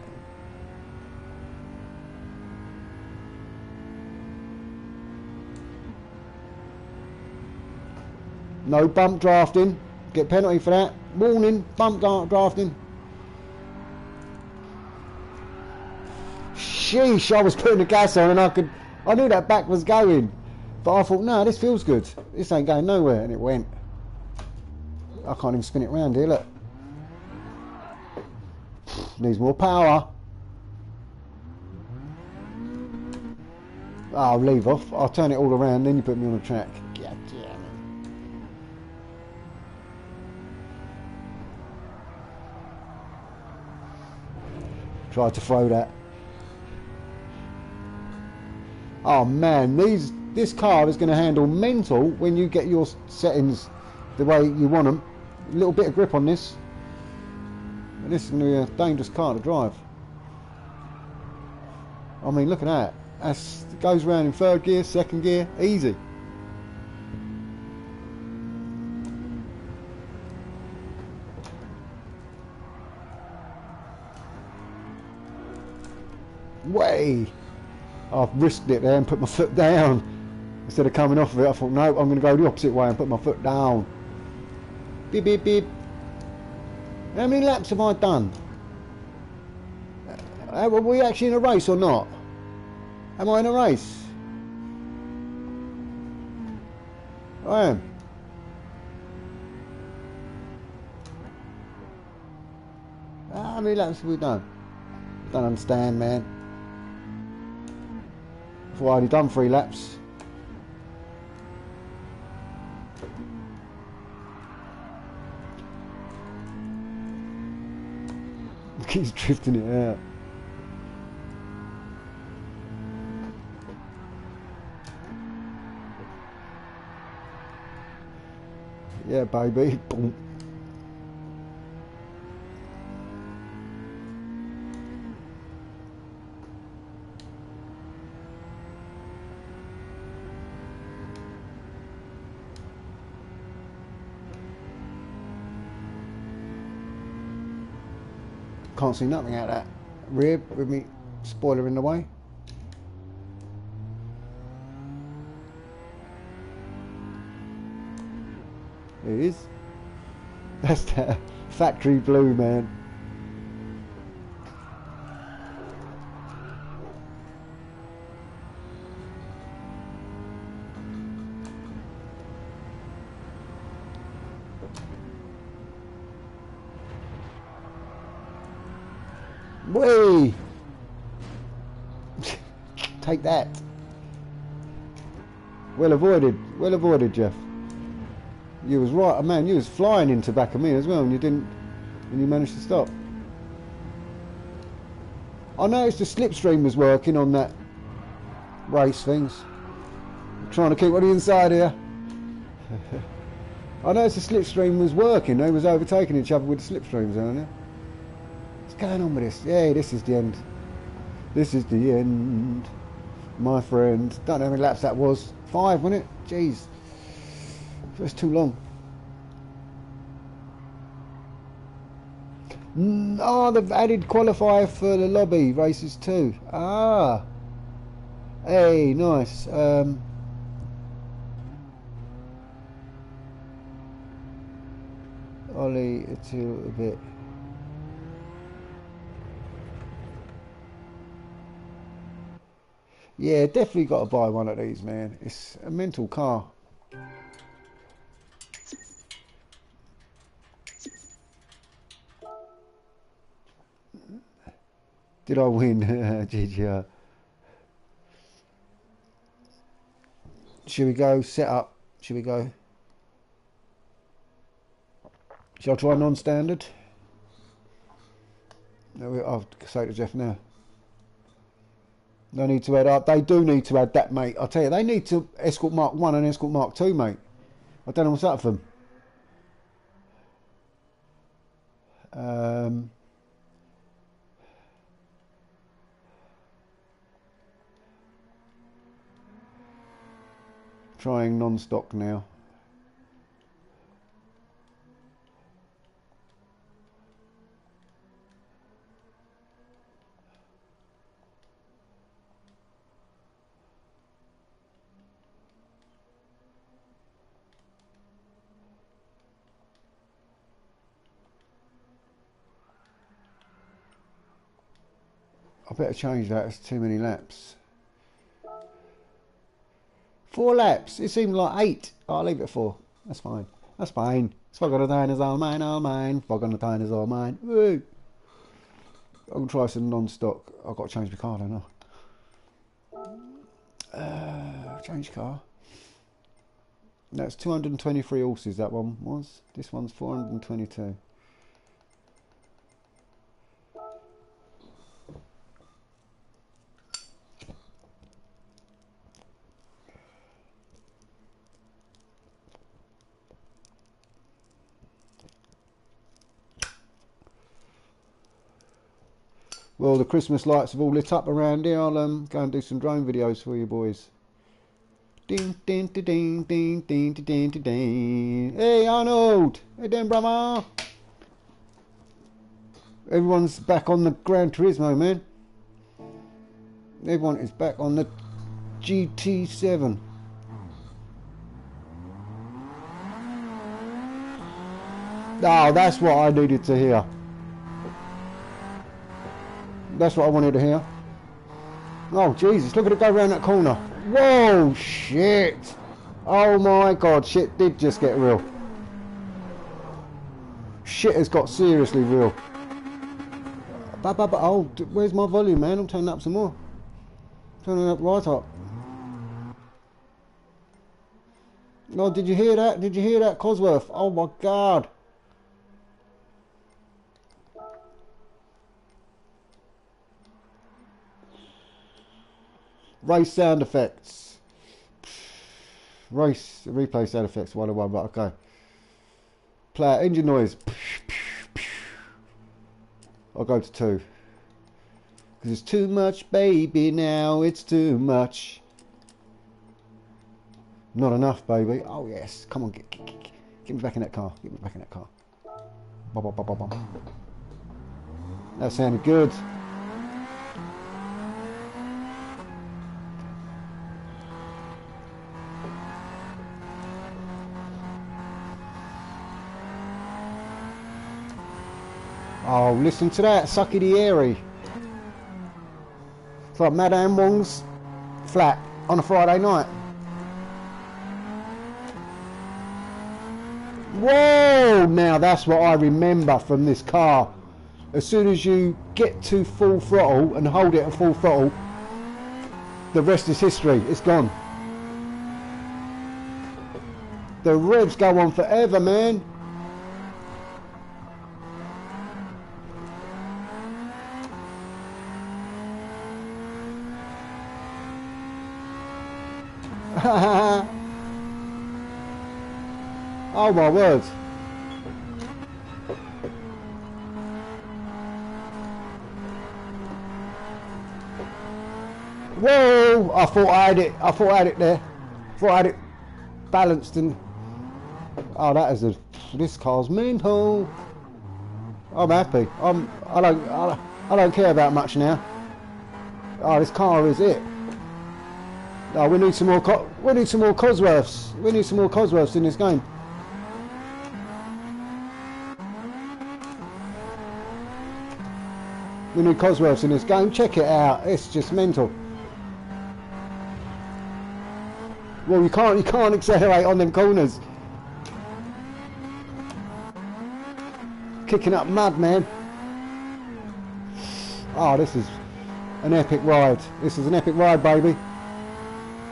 No bump drafting. Get penalty for that. Warning, bump drafting. Sheesh, I was putting the gas on and I knew that back was going. But I thought, no, this feels good. This ain't going nowhere. And it went. I can't even spin it round here, look. Needs more power. I'll leave off. I'll turn it all around, then you put me on the track. God damn it. Tried to throw that. Oh man, this car is going to handle mental when you get your settings the way you want them. A little bit of grip on this. And this is going to be a dangerous car to drive. I mean, look at that. It goes around in 3rd gear, 2nd gear, easy. Way! I've risked it there and put my foot down. Instead of coming off of it, I thought, no, I'm going to go the opposite way and put my foot down. Beep, beep, beep. How many laps have I done? Are we actually in a race or not? Am I in a race? I am. How many laps have we done? Don't understand, man. I thought I'd already done 3 laps. He's drifting it out. Yeah, baby. Boom. can't see nothing out of that rear with me spoiler in the way. It is. That's that factory blue, man. Whee! Take that. Well avoided, Jeff. You was right, man. You was flying into back of me as well, and you managed to stop. I noticed the slipstream was working on that race things. I'm trying to keep on the inside here. I noticed the slipstream was working. They was overtaking each other with the slipstreams, aren't they? What's going on with this? Yeah, this is the end. This is the end, my friend. Don't know how many laps that was. 5, wasn't it? Jeez. That's too long. Oh, they've added qualifier for the lobby races too. Ah. Hey, nice. Ollie, it's a little bit. Yeah, definitely got to buy one of these, man. It's a mental car. Did I win? GG. Should we go set up? Should we go? Shall I try non-standard? No, I'll say to Jeff now. No need to add up. They do need to add that, mate. I'll tell you, they need to Escort Mark 1 and Escort Mark 2, mate. I don't know what's up for them. Trying non-stock now. I better change that. It's too many laps. 4 laps. It seemed like 8. I'll leave it at 4. That's fine. That's fine. Fog on the time is all mine, all mine. Fog on the time is all mine. Woo! I'm gonna try some non-stock. I've got to change my car, don't I? Change car. That's 223 horses. That one was. This one's 422. Well, the Christmas lights have all lit up around here. I'll go and do some drone videos for you boys. Ding, ding, ding, ding, ding, ding, ding, ding, ding. Hey, Arnold! Hey, Dan, brother! Everyone's back on the Gran Turismo, man. Everyone is back on the GT7. Oh, that's what I needed to hear. That's what I wanted to hear. Oh, Jesus, look at it go around that corner. Whoa, shit. Oh, my God, shit did just get real. Shit has got seriously real. Oh, where's my volume, man? I'm turning up some more. Turning up right up. Oh, did you hear that? Did you hear that, Cosworth? Oh, my God. Race sound effects. Race replay sound effects 101, but okay. Player engine noise. I'll go to 2. Because it's too much, baby, now it's too much. Not enough, baby. Oh, yes. Come on, get me back in that car. Get me back in that car. Bum, bum, bum, bum, bum. That sounded good. Oh, listen to that, Sucky the Airy. It's like Madame Wong's flat on a Friday night. Whoa! Now that's what I remember from this car. As soon as you get to full throttle and hold it at full throttle, the rest is history. It's gone. The revs go on forever, man. Oh my word. Whoa! I thought I had it. I thought I had it there. I thought I had it balanced and... Oh, that is a... This car's mental. I'm happy. I don't care about much now. Oh, this car is it. Oh, we need some more Cosworths. We need some more Cosworths in this game. We need Cosworths in this game. Check it out. It's just mental. Well, you can't accelerate on them corners. Kicking up mud, man. Oh, this is an epic ride. This is an epic ride, baby.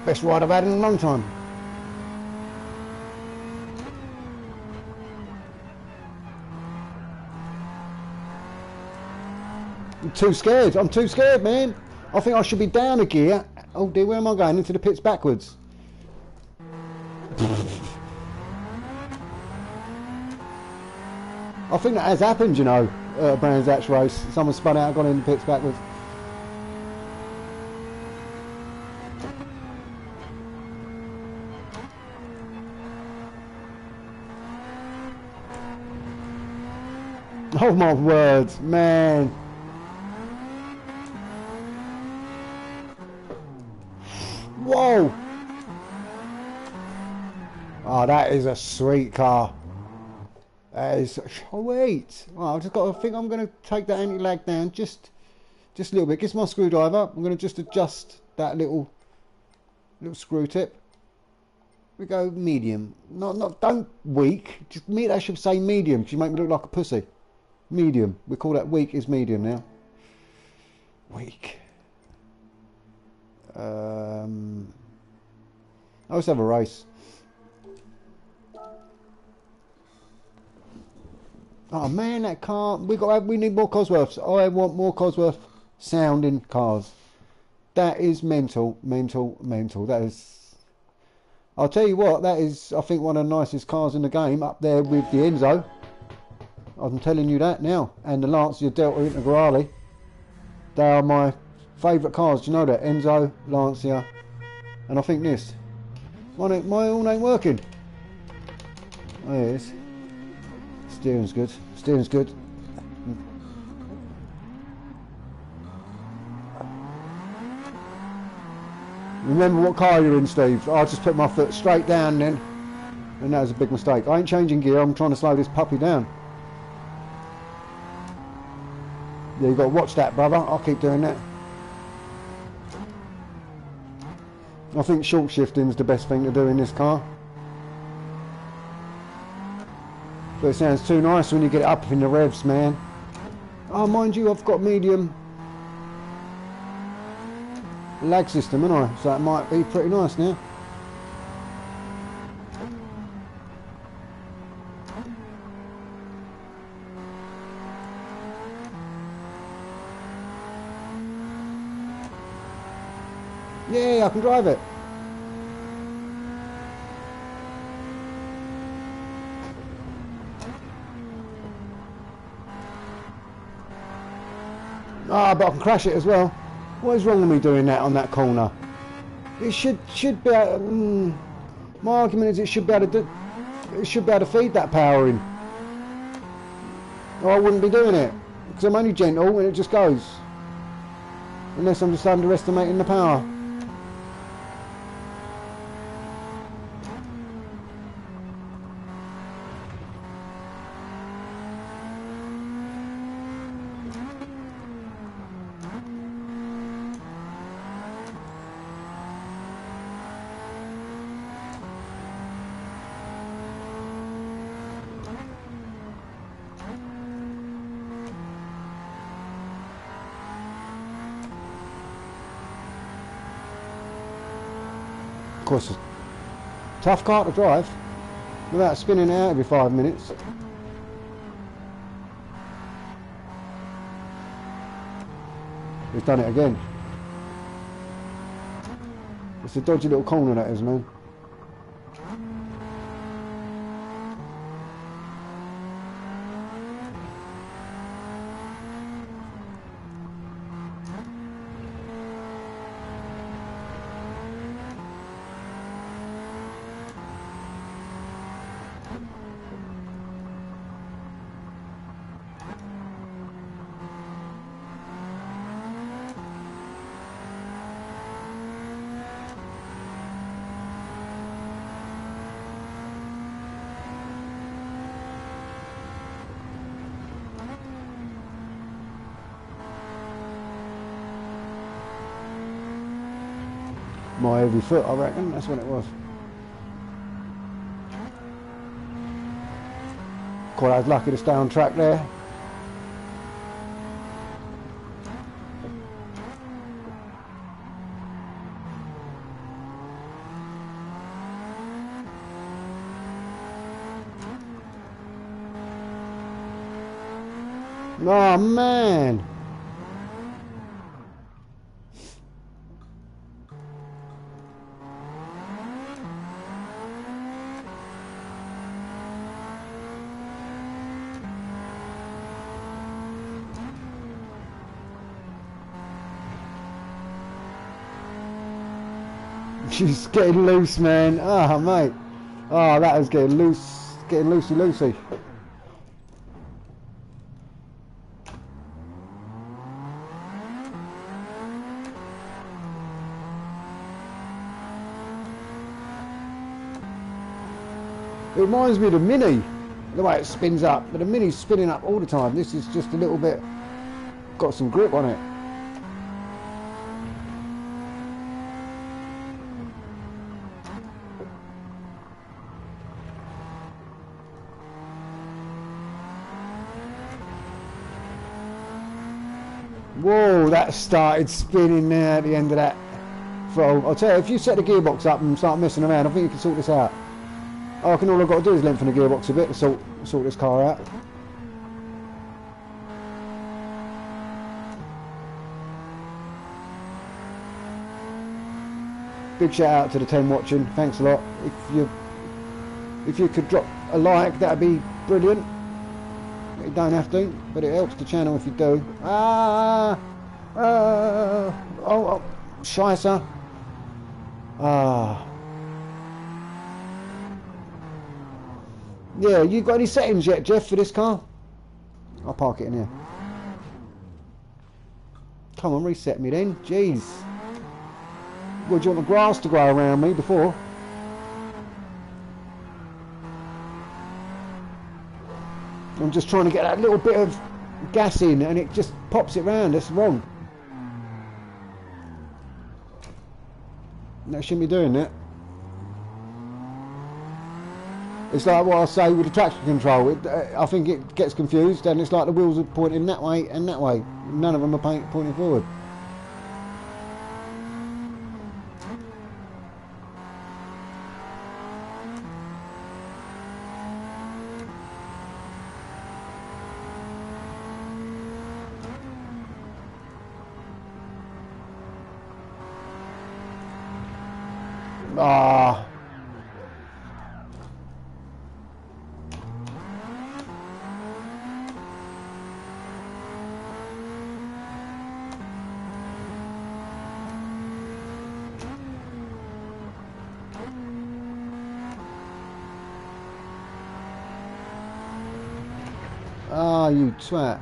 Best ride I've had in a long time. I'm too scared. I'm too scared, man. I think I should be down a gear. Oh dear, where am I going? Into the pits backwards. I think that has happened, you know, at a Brands Hatch race. Someone spun out and gone in the pits backwards. Oh my word, man. Whoa. Oh, that is a sweet car. That is sweet. Well, I've just got to think I'm going to take that anti-lag down just a little bit. Get my screwdriver. I'm going to just adjust that little screw tip. We go medium. Don't weak. Just me. That should say medium. Because you make me look like a pussy. Medium. We call that weak is medium now. Weak. Let's have a race. Oh man, that car. We need more Cosworths. I want more Cosworth sounding cars. That is mental. That is. I'll tell you what. That is, I think, one of the nicest cars in the game. Up there with the Enzo. I'm telling you that now. And the Lancia Delta Integrale. They are my favourite cars. Do you know that? Enzo, Lancia, and I think this. My all ain't working. Oh, it is. Steering's good. Steering's good. Remember what car you're in, Steve. I just put my foot straight down then, and that was a big mistake. I ain't changing gear. I'm trying to slow this puppy down. Yeah, you got to watch that, brother. I'll keep doing that. I think short shifting is the best thing to do in this car. But it sounds too nice when you get it up in the revs, man. Oh, mind you, I've got medium lag system, haven't I? So it might be pretty nice now. Yeah, I can drive it. Ah, but I can crash it as well. What is wrong with me doing that on that corner? It should be able, my argument is it should be able to feed that power in. Or I wouldn't be doing it. Because I'm only gentle and it just goes. Unless I'm just underestimating the power. Of course, it's a tough car to drive without spinning it out every 5 minutes. He's done it again. It's a dodgy little corner that is, man. My heavy foot, I reckon, that's what it was. Quite I was lucky to stay on track there. Oh man! She's getting loose, man. Ah, oh, mate. Oh, that is getting loose. Getting loosey-loosey. It reminds me of the Mini, the way it spins up. But the Mini's spinning up all the time. This is just a little bit, got some grip on it. Whoa, that started spinning there at the end of that throttle. I'll tell you, if you set the gearbox up and start messing around, I think you can sort this out. I reckon all I've got to do is lengthen the gearbox a bit to sort this car out. Big shout out to the 10 watching, thanks a lot. If you could drop a like, that'd be brilliant. You don't have to, but it helps the channel if you do. Oh, scheisse. Yeah, you got any settings yet, Jeff, for this car? I'll park it in here. Come on, reset me then. Jeez. Well, do you want the grass to grow around me before? I'm just trying to get that little bit of gas in and it just pops it round. That's wrong. No, shouldn't be doing that. It's like what I say with the traction control. I think it gets confused and it's like the wheels are pointing that way and that way. None of them are pointing forward. Ah. Ah, you twat.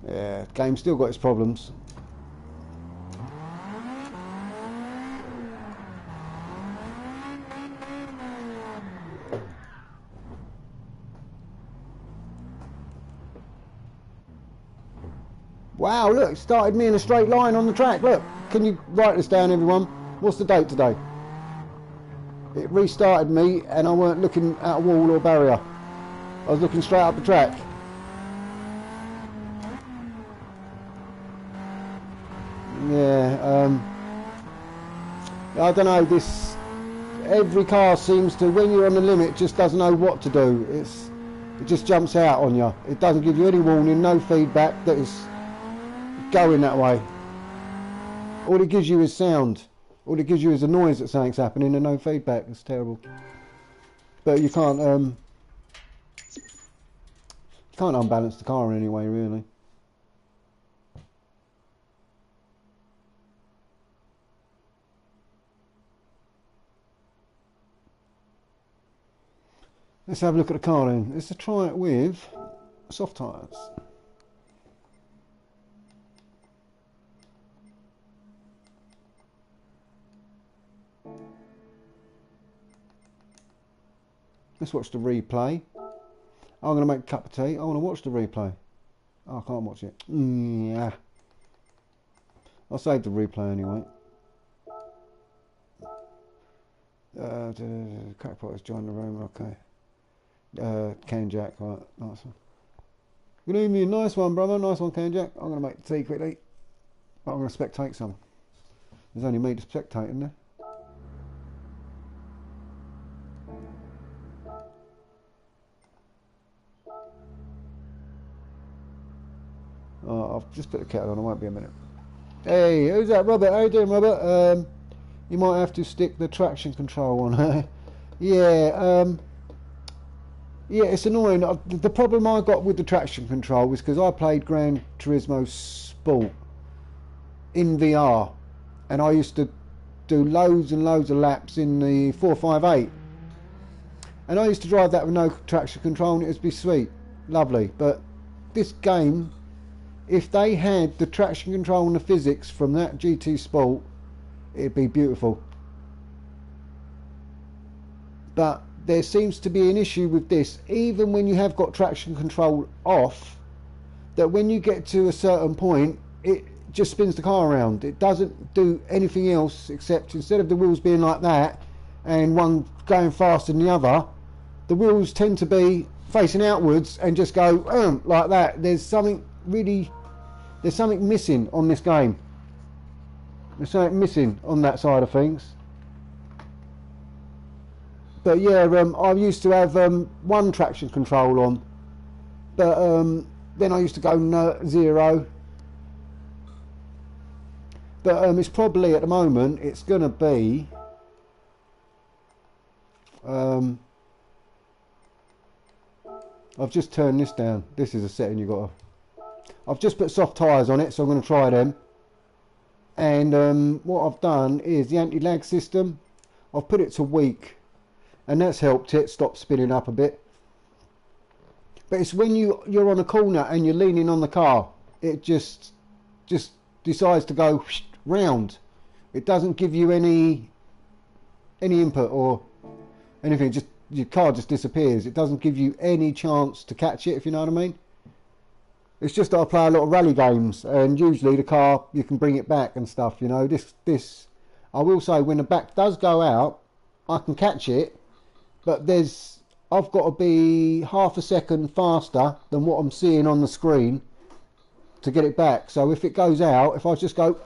Yeah, game's still got its problems. Wow, look, it started me in a straight line on the track. Look, can you write this down, everyone? What's the date today? It restarted me and I weren't looking at a wall or barrier. I was looking straight up the track. Yeah, I don't know, every car seems to, when you're on the limit, just doesn't know what to do. It just jumps out on you. It doesn't give you any warning, no feedback that it's going that way. All it gives you is sound. All it gives you is a noise that something's happening and no feedback. It's terrible. But you can't unbalance the car in any way, really. Let's have a look at the car then. Let's try it with soft tyres. Let's watch the replay. I'm going to make a cup of tea. I want to watch the replay. Oh, I can't watch it. Yeah. I'll save the replay anyway. Crackpot has joined the room. Okay. Ken Jack, right. Nice one. Good evening. Nice one, brother. Nice one, Ken Jack. I'm going to make the tea quickly. I'm going to spectate some. There's only me to spectate, isn't there? I've just put the kettle on, I won't be a minute. Hey, who's that? Robert, how you doing, Robert? You might have to stick the traction control on. Yeah, yeah, it's annoying. The problem I got with the traction control was because I played Gran Turismo Sport in VR, and I used to do loads and loads of laps in the 458, and I used to drive that with no traction control, and it would be sweet, lovely. But this game, if they had the traction control and the physics from that GT Sport, it'd be beautiful. But there seems to be an issue with this, even when you have got traction control off, that when you get to a certain point, it just spins the car around. It doesn't do anything else except, instead of the wheels being like that and one going faster than the other, the wheels tend to be facing outwards and just go like that. There's something missing on this game. There's something missing on that side of things. But yeah, I used to have one traction control on, but then I used to go 0. But it's probably, at the moment, it's going to be I've just turned this down. This is a setting you got to. I've just put soft tyres on it, so I'm going to try them. And what I've done is the anti-lag system, I've put it to weak, and that's helped it stop spinning up a bit. But it's when you're on a corner and you're leaning on the car, it just decides to go round. It doesn't give you any input or anything. Just your car just disappears. It doesn't give you any chance to catch it, if you know what I mean. It's just that I play a lot of rally games, and usually the car, you can bring it back and stuff, you know. This I will say, when the back does go out, I can catch it, but I've got to be half a second faster than what I'm seeing on the screen to get it back. So if it goes out, if I just go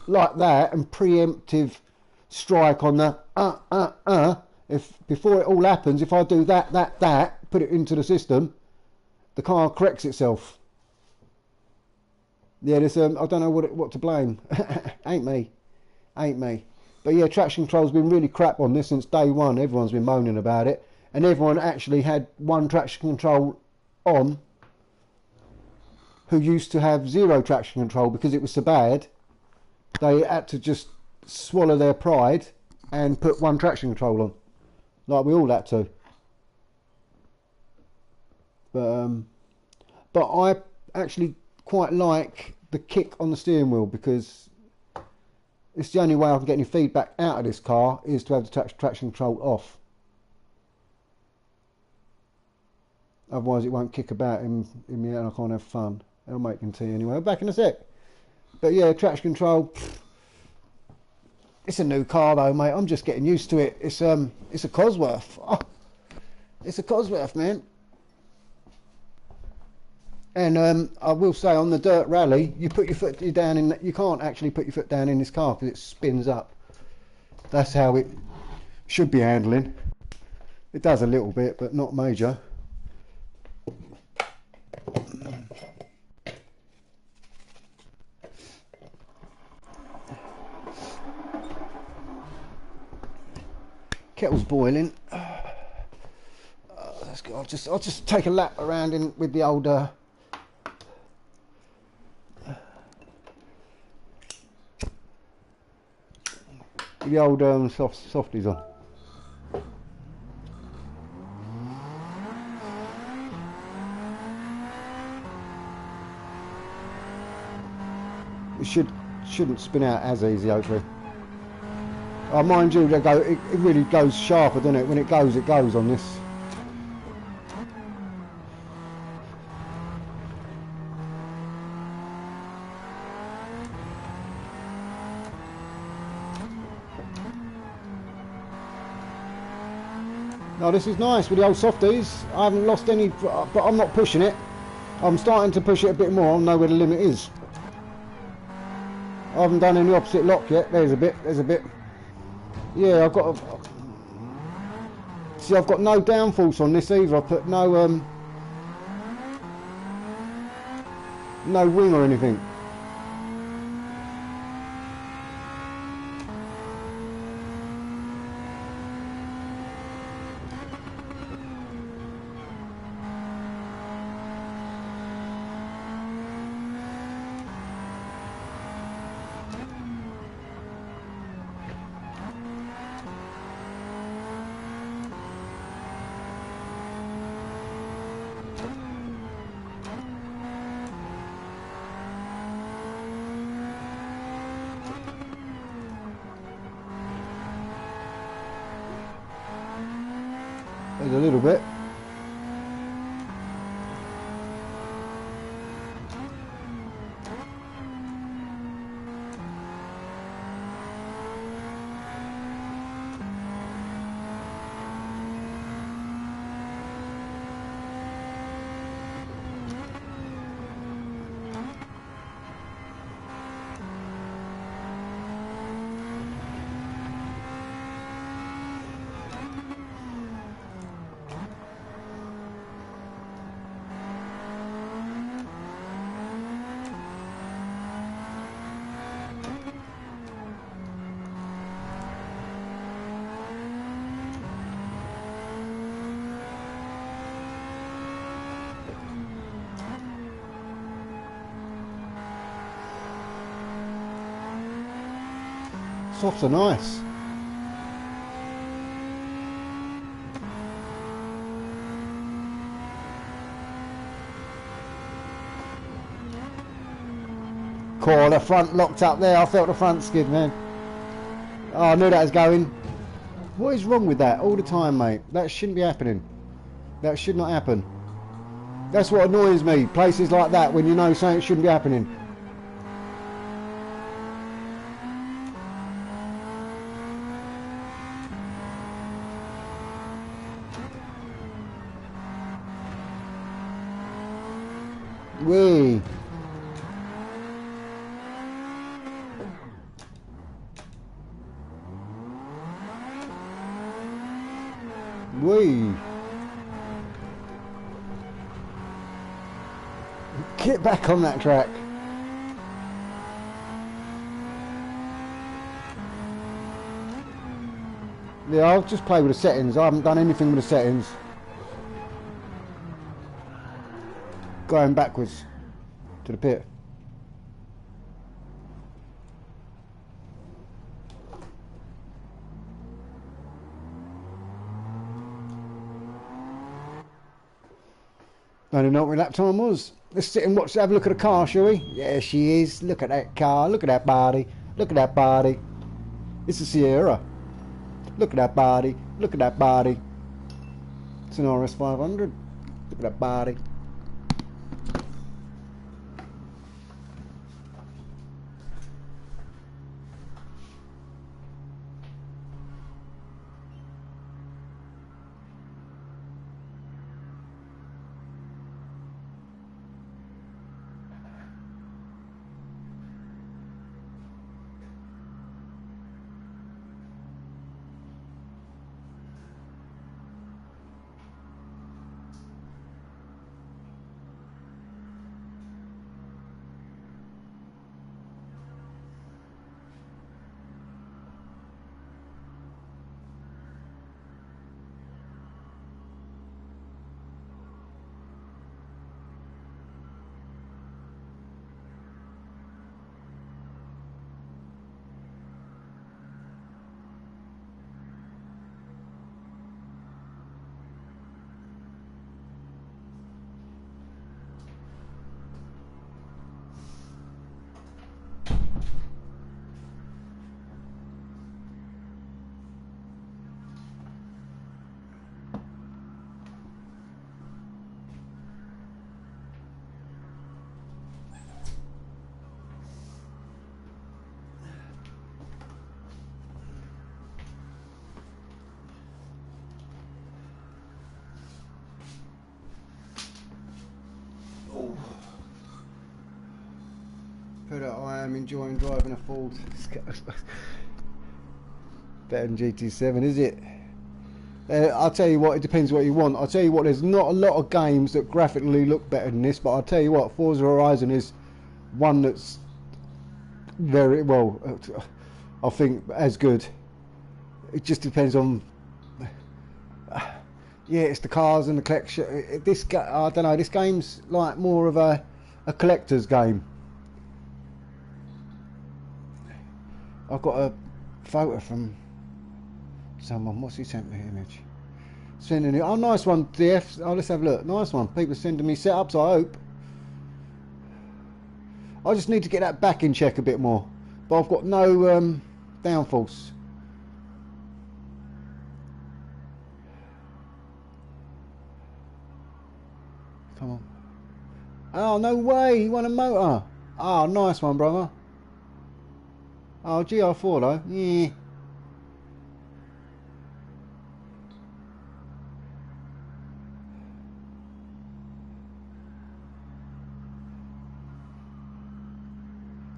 like that and preemptive strike on the if before it all happens, if I do that, put it into the system, the car corrects itself. Yeah, there's I don't know what to blame. ain't me. But yeah, traction control's been really crap on this since day one. Everyone's been moaning about it, and everyone actually had one traction control on who used to have 0 traction control because it was so bad. They had to just swallow their pride and put one traction control on, like we all had to. But I actually quite like the kick on the steering wheel, because it's the only way I can get any feedback out of this car is to have the traction control off. Otherwise it won't kick about in me and I can't have fun. I'll make tea anyway. I'm back in a sec. But yeah, traction control. It's a new car though, mate. I'm just getting used to it. It's a Cosworth. Oh, it's a Cosworth, man. And I will say, on the dirt rally, you put your foot down in. You can't actually put your foot down in this car because it spins up. That's how it should be handling. It does a little bit, but not major. Kettle's boiling. Let's go. I'll just take a lap around in with the old softies on. It shouldn't spin out as easy, hopefully. Oh, mind you, it really goes sharper, doesn't it? When it goes on this. No, this is nice with the old softies. I haven't lost any, but I'm not pushing it. I'm starting to push it a bit more. I know where the limit is. I haven't done any opposite lock yet. There's a bit. Yeah, I've got. See, I've got no downforce on this either. I put no wing or anything. There's a little bit. Softs are nice. Cool, the front locked up there. I felt the front skid, man. Oh, I knew that was going. What is wrong with that all the time, mate? That shouldn't be happening. That should not happen. That's what annoys me. Places like that when you know something shouldn't be happening. Wee. Wee. Get back on that track. Yeah, I'll just play with the settings. I haven't done anything with the settings. Going backwards to the pit. don't know what my lap time was. Let's sit and watch, have a look at the car, shall we? Yeah, she is. Look at that car. Look at that body. Look at that body. It's a Sierra. Look at that body. Look at that body. It's an RS500. Look at that body. But I am enjoying driving a Ford. Better than GT7, is it? I'll tell you what, it depends what you want. I'll tell you what, there's not a lot of games that graphically look better than this, but I'll tell you what, Forza Horizon is one that's very, well, I think as good. It just depends on, yeah, it's the cars and the collection. I don't know, this game's like more of a collector's game. I've got a photo from someone. What's he sent me? Image. Sending it. Oh, nice one, DF. Oh, let's have a look. Nice one. People sending me setups, I hope. I just need to get that back in check a bit more. But I've got no downforce. Come on. Oh, no way. He won a motor. Oh, nice one, brother. Oh, GR4 though. Yeah.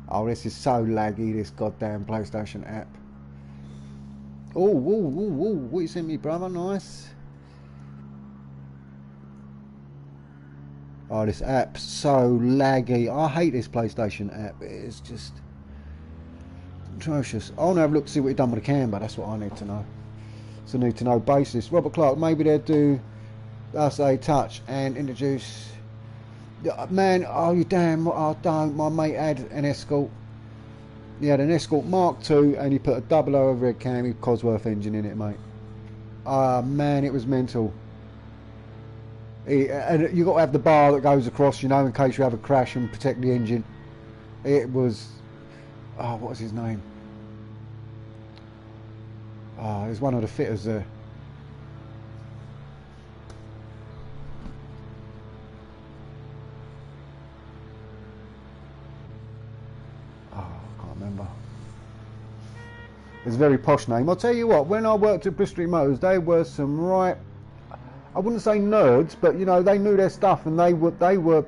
Oh, this is so laggy, this goddamn PlayStation app. Oh, what you sent me, brother? Nice. Oh, this app's so laggy. I hate this PlayStation app. It's just atrocious. I want to have a look to see what you've done with the camber. That's what I need to know. It's a need to know basis. Robert Clark, maybe they'll do us a touch and introduce. Man, oh you damn, I don't. My mate had an Escort. He had an Escort Mark II and he put a 00 overhead cam Cosworth engine in it, mate. Ah, man, it was mental. And you got to have the bar that goes across, you know, in case you have a crash and protect the engine. It was, oh, what was his name? Oh, he was one of the fitters there. Oh, I can't remember. It's a very posh name. I'll tell you what, when I worked at Bristol Motors, they were some right, I wouldn't say nerds, but you know, they knew their stuff, and they were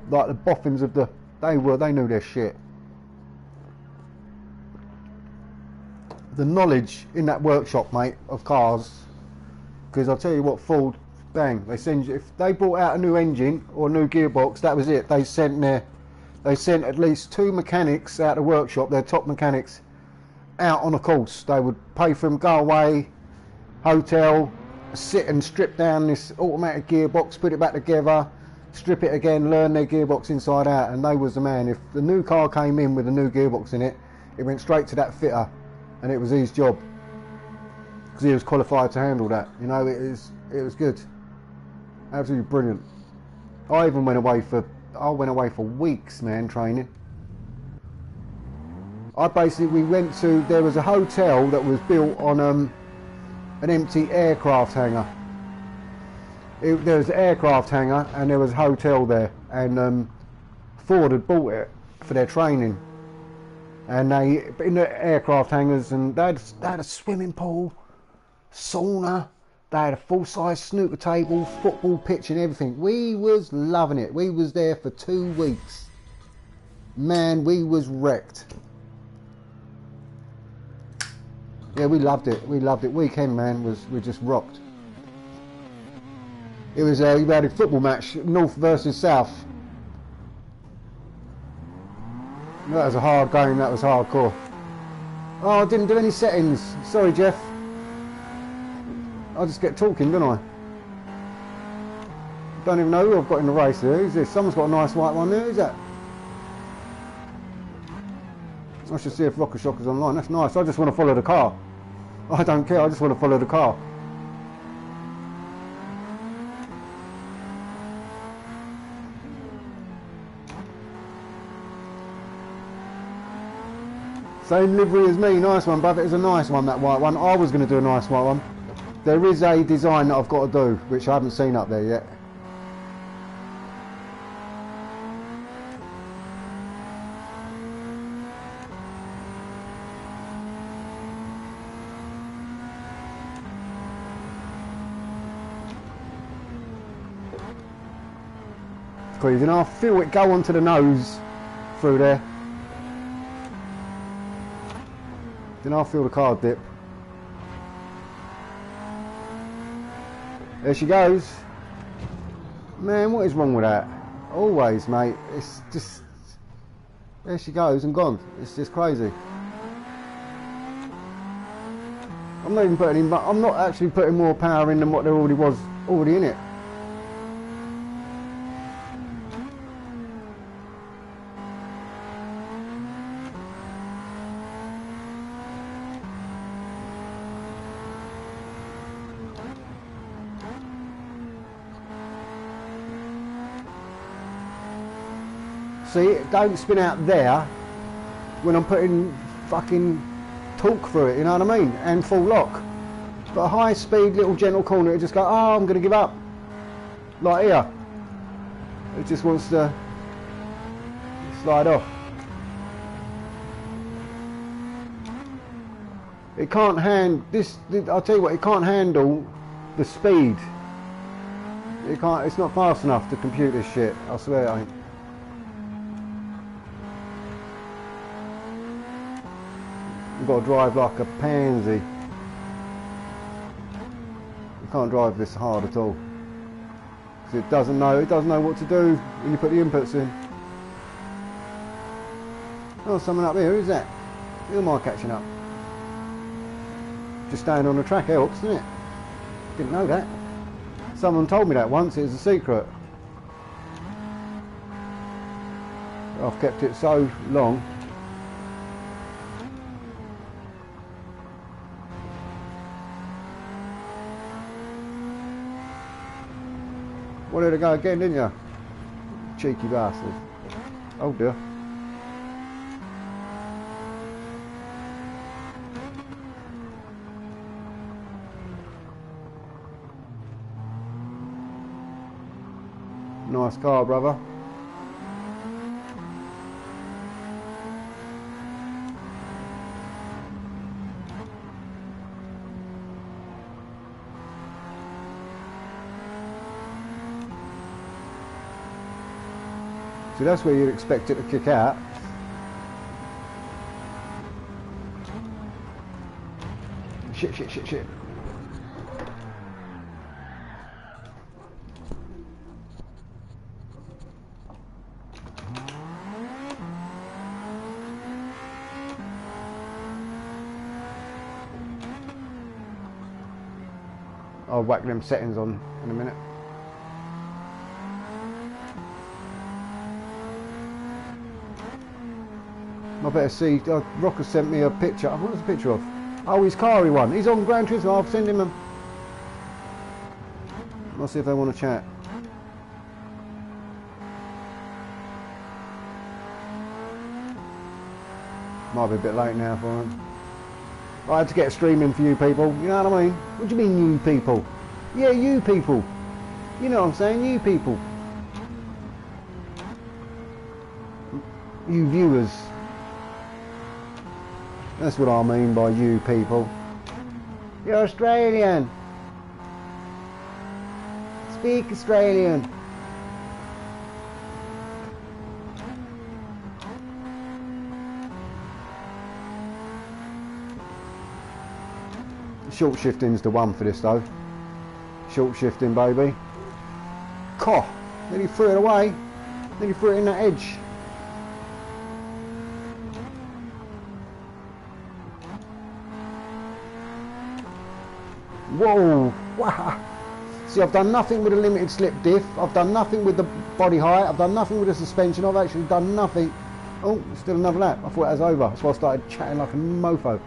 like the boffins of the, they knew their shit. The knowledge in that workshop, mate, of cars, because I'll tell you what, Ford, bang, they send you, if they brought out a new engine or a new gearbox, that was it. They sent at least 2 mechanics out of the workshop, their top mechanics, out on a course. They would pay for them, go away, hotel, sit and strip down this automatic gearbox, put it back together, strip it again, learn their gearbox inside out, and they was the man. If the new car came in with a new gearbox in it, it went straight to that fitter, and it was his job, because he was qualified to handle that. You know, it was good, absolutely brilliant. I even went away for weeks, man, training. We went to, there was a hotel that was built on an empty aircraft hangar. There was an aircraft hangar and there was a hotel there, and Ford had bought it for their training. And they, in the aircraft hangars, and they had a swimming pool, sauna, they had a full-size snooker table, football pitch and everything. We was loving it. We was there for 2 weeks. Man, we was wrecked. Yeah, we loved it. We loved it. Weekend, man, we just rocked. It was we had a football match, North versus South. That was a hard game, that was hardcore. Oh, I didn't do any settings. Sorry, Jeff. I just get talking, don't I? Don't even know who I've got in the race there. Who's this? Someone's got a nice white one there. Who's that? I should see if Rocker Shocker's online. That's nice. I just want to follow the car. I don't care. I just want to follow the car. Same livery as me, nice one, bruv. It was a nice one, that white one. I was going to do a nice white one. There is a design that I've got to do, which I haven't seen up there yet. Because you know, I feel it go onto the nose through there. Then I'll feel the car dip. There she goes. Man, what is wrong with that? Always, mate. It's just... There she goes and gone. It's just crazy. I'm not even putting in... I'm not actually putting more power in than what there was already in it. See, it don't spin out there when I'm putting fucking torque through it, you know what I mean? And full lock. But a high speed little gentle corner, it just go, oh, I'm going to give up. Like here. It just wants to slide off. It can't I'll tell you what, it can't handle the speed. It's not fast enough to compute this shit, I swear it ain't. You've got to drive like a pansy. You can't drive this hard at all. Because it doesn't know what to do when you put the inputs in. Oh, someone up here, who's that? Who am I catching up? Just staying on the track helps, doesn't it? Didn't know that. Someone told me that once, it was a secret. I've kept it so long. Wanted to go again, didn't you? Cheeky bastard. Oh dear. Nice car, brother. So that's where you'd expect it to kick out. Shit, shit, shit, shit. I'll whack them settings on in a minute. I better see. Rocker sent me a picture. What was the picture of? Oh, his car he won. He's on Gran Turismo. I'll send him a... I'll see if they want to chat. Might be a bit late now for him. I had to get streaming for you people, you know what I mean? What do you mean you people? Yeah, you people. You know what I'm saying, you people. You viewers. That's what I mean by you people. You're Australian. Speak Australian. Short shifting's the one for this though. Short shifting, baby. Cough. Then he threw it away. Then he threw it in that edge. Whoa. Wow. See, I've done nothing with a limited slip diff. I've done nothing with the body height. I've done nothing with the suspension. I've actually done nothing. Oh, still another lap. I thought that was over. That's why I started chatting like a mofo.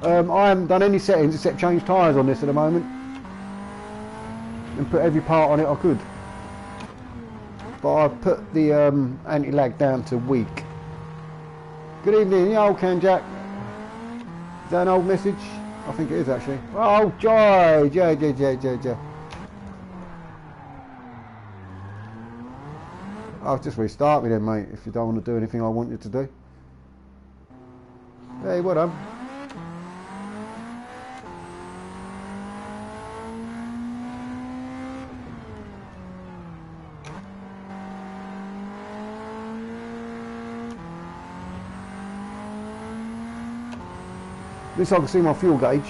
I haven't done any settings except change tyres on this at the moment and put every part on it I could, but I've put the anti-lag down to weak. Good evening, you old can Jack. Is that an old message? I think it is actually. Oh, Joy. I'll just restart me then, mate, if you don't want to do anything I want you to do. Hey, what up? At least I can see my fuel gauge.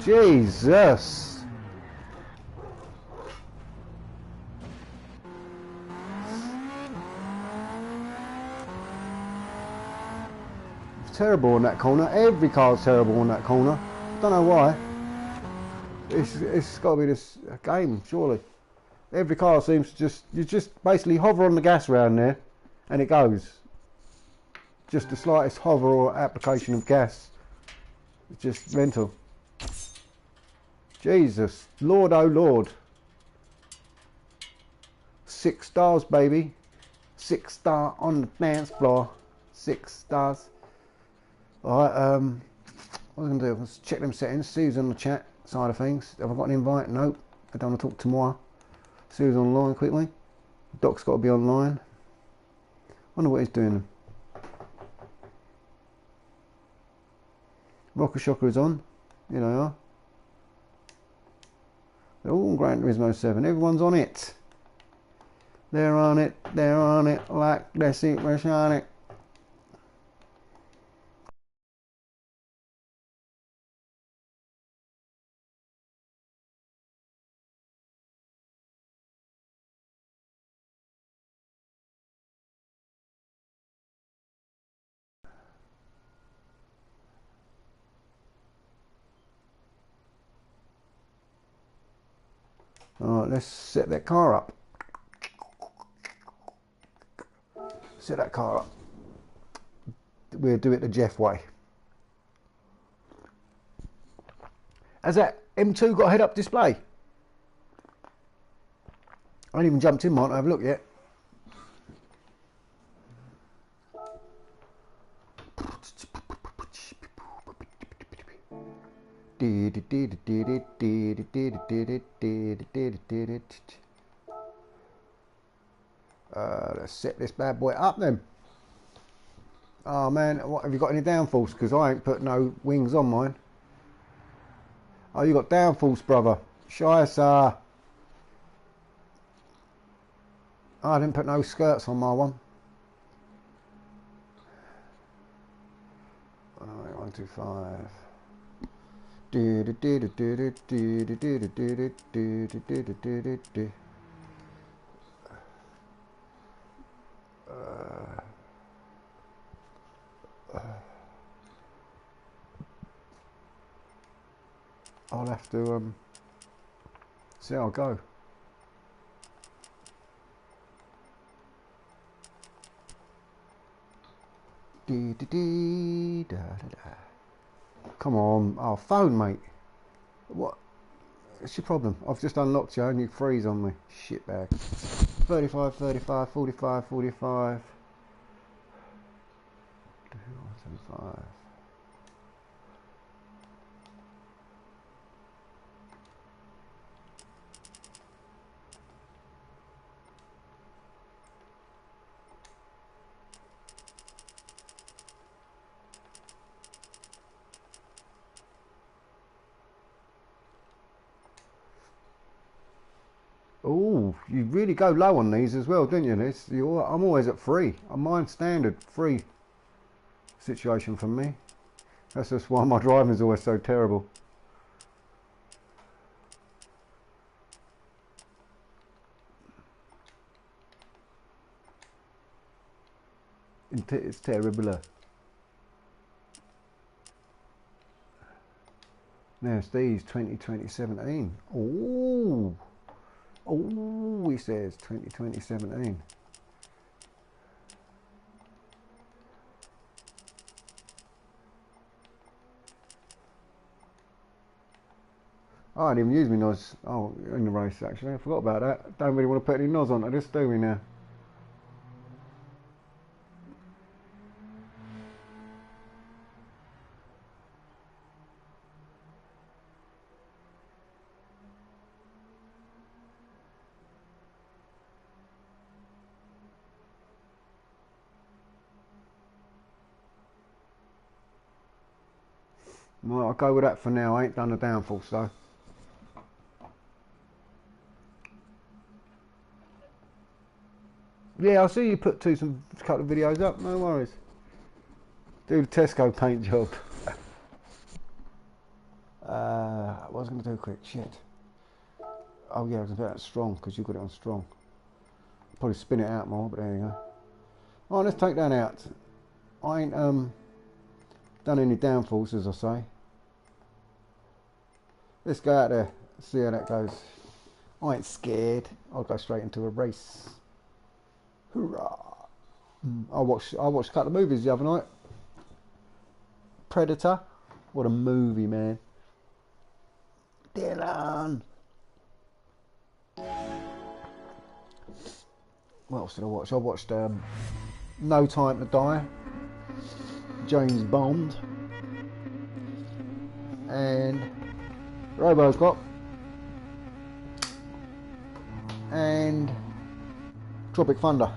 Jesus. Terrible in that corner. Every car's terrible in that corner. Don't know why. It's got to be this game, surely. Every car seems to you just basically hover on the gas around there and it goes. Just the slightest hover or application of gas. It's just mental. Jesus, Lord, oh Lord. 6 stars, baby. 6 star on the dance floor. 6 stars. Alright, what I'm going to do, let's check them settings. See who's on the chat side of things. Have I got an invite? Nope. I don't want to talk tomorrow. See who's online quickly. Doc's got to be online. Wonder what he's doing. Rocker Shocker is on. Here they are. They're all on Gran Turismo 7. Everyone's on it. They're on it. They're on it. Like they're supersonic. Alright, let's set that car up. Set that car up. We'll do it the Jeff way. Has that M2 got a head-up display? I haven't even jumped in mine to have a look yet. Let's set this bad boy up then. Oh man, what have you got any downforce? Because I ain't put no wings on mine. Oh, you got downforce, brother. Scheiße. Oh, I didn't put no skirts on my one. Alright, 125. I'll have to see how I go. Dee, dee, dee, da, da, da. Come on, oh phone mate. What? What's your problem? I've just unlocked you and you freeze on me. Shitbag. 35, 35, 45, 45. 175. Oh, you really go low on these as well, don't you? I'm always at 3. Mine's standard 3 situation for me. That's just why my driving is always so terrible. It's terrible. Now it's these 2017. Oh. Oh, he says 2017. Oh, I didn't even use my NOS. Oh, in the race actually. I forgot about that. Don't really want to put any NOS on it, just do we now? Well, I'll go with that for now. I ain't done the downforce though. Yeah, I'll see you put a couple of videos up, no worries. Do the Tesco paint job. What was I going to do quick? Shit. Oh yeah, I was going to put that strong because you got it on strong. Probably spin it out more, but there you go. Alright, let's take that out. I ain't done any downforce, as I say. Let's go out there, see how that goes. I ain't scared. I'll go straight into a race. Hoorah! I watched a couple of movies the other night. Predator. What a movie, man. Dylan. What else did I watch? I watched No Time to Die. James Bond. And RoboCop. And Tropic Thunder.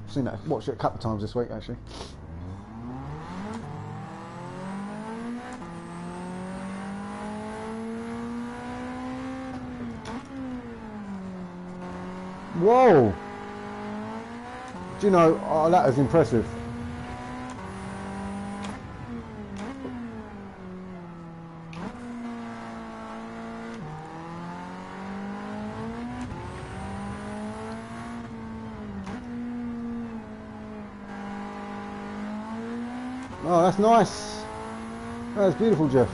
Seen that, watched it a couple of times this week actually. Whoa! Do you know, oh, that is impressive. Oh, that's nice. That's beautiful, Jeff.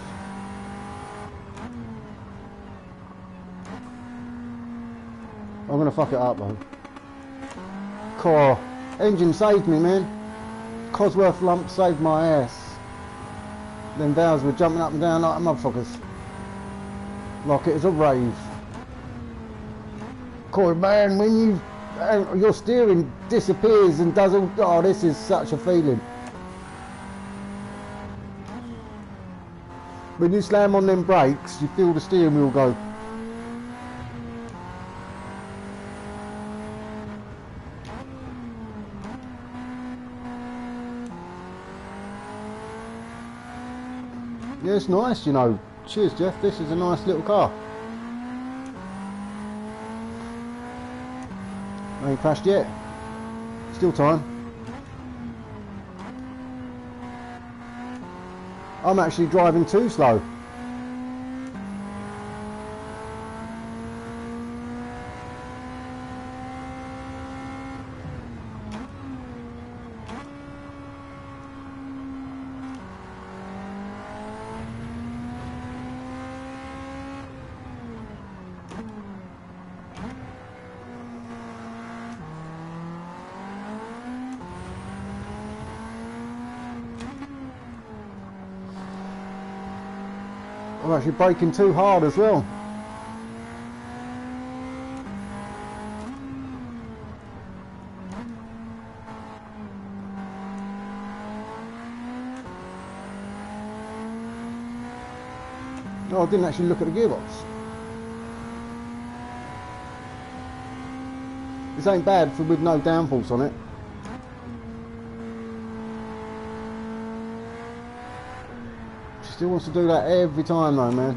I'm gonna fuck it up though. Core. Engine saved me, man. Cosworth lump saved my ass. Them valves were jumping up and down like motherfuckers. Like it was a rave. Core, man, when your steering disappears and does all, oh, this is such a feeling. When you slam on them brakes, you feel the steering wheel go. Yeah, it's nice, you know. Cheers, Jeff. This is a nice little car. I ain't crashed yet. Still time. I'm actually driving too slow. I'm actually braking too hard as well. No, I didn't actually look at the gearbox. This ain't bad for with no downforce on it. She still wants to do that every time though, man.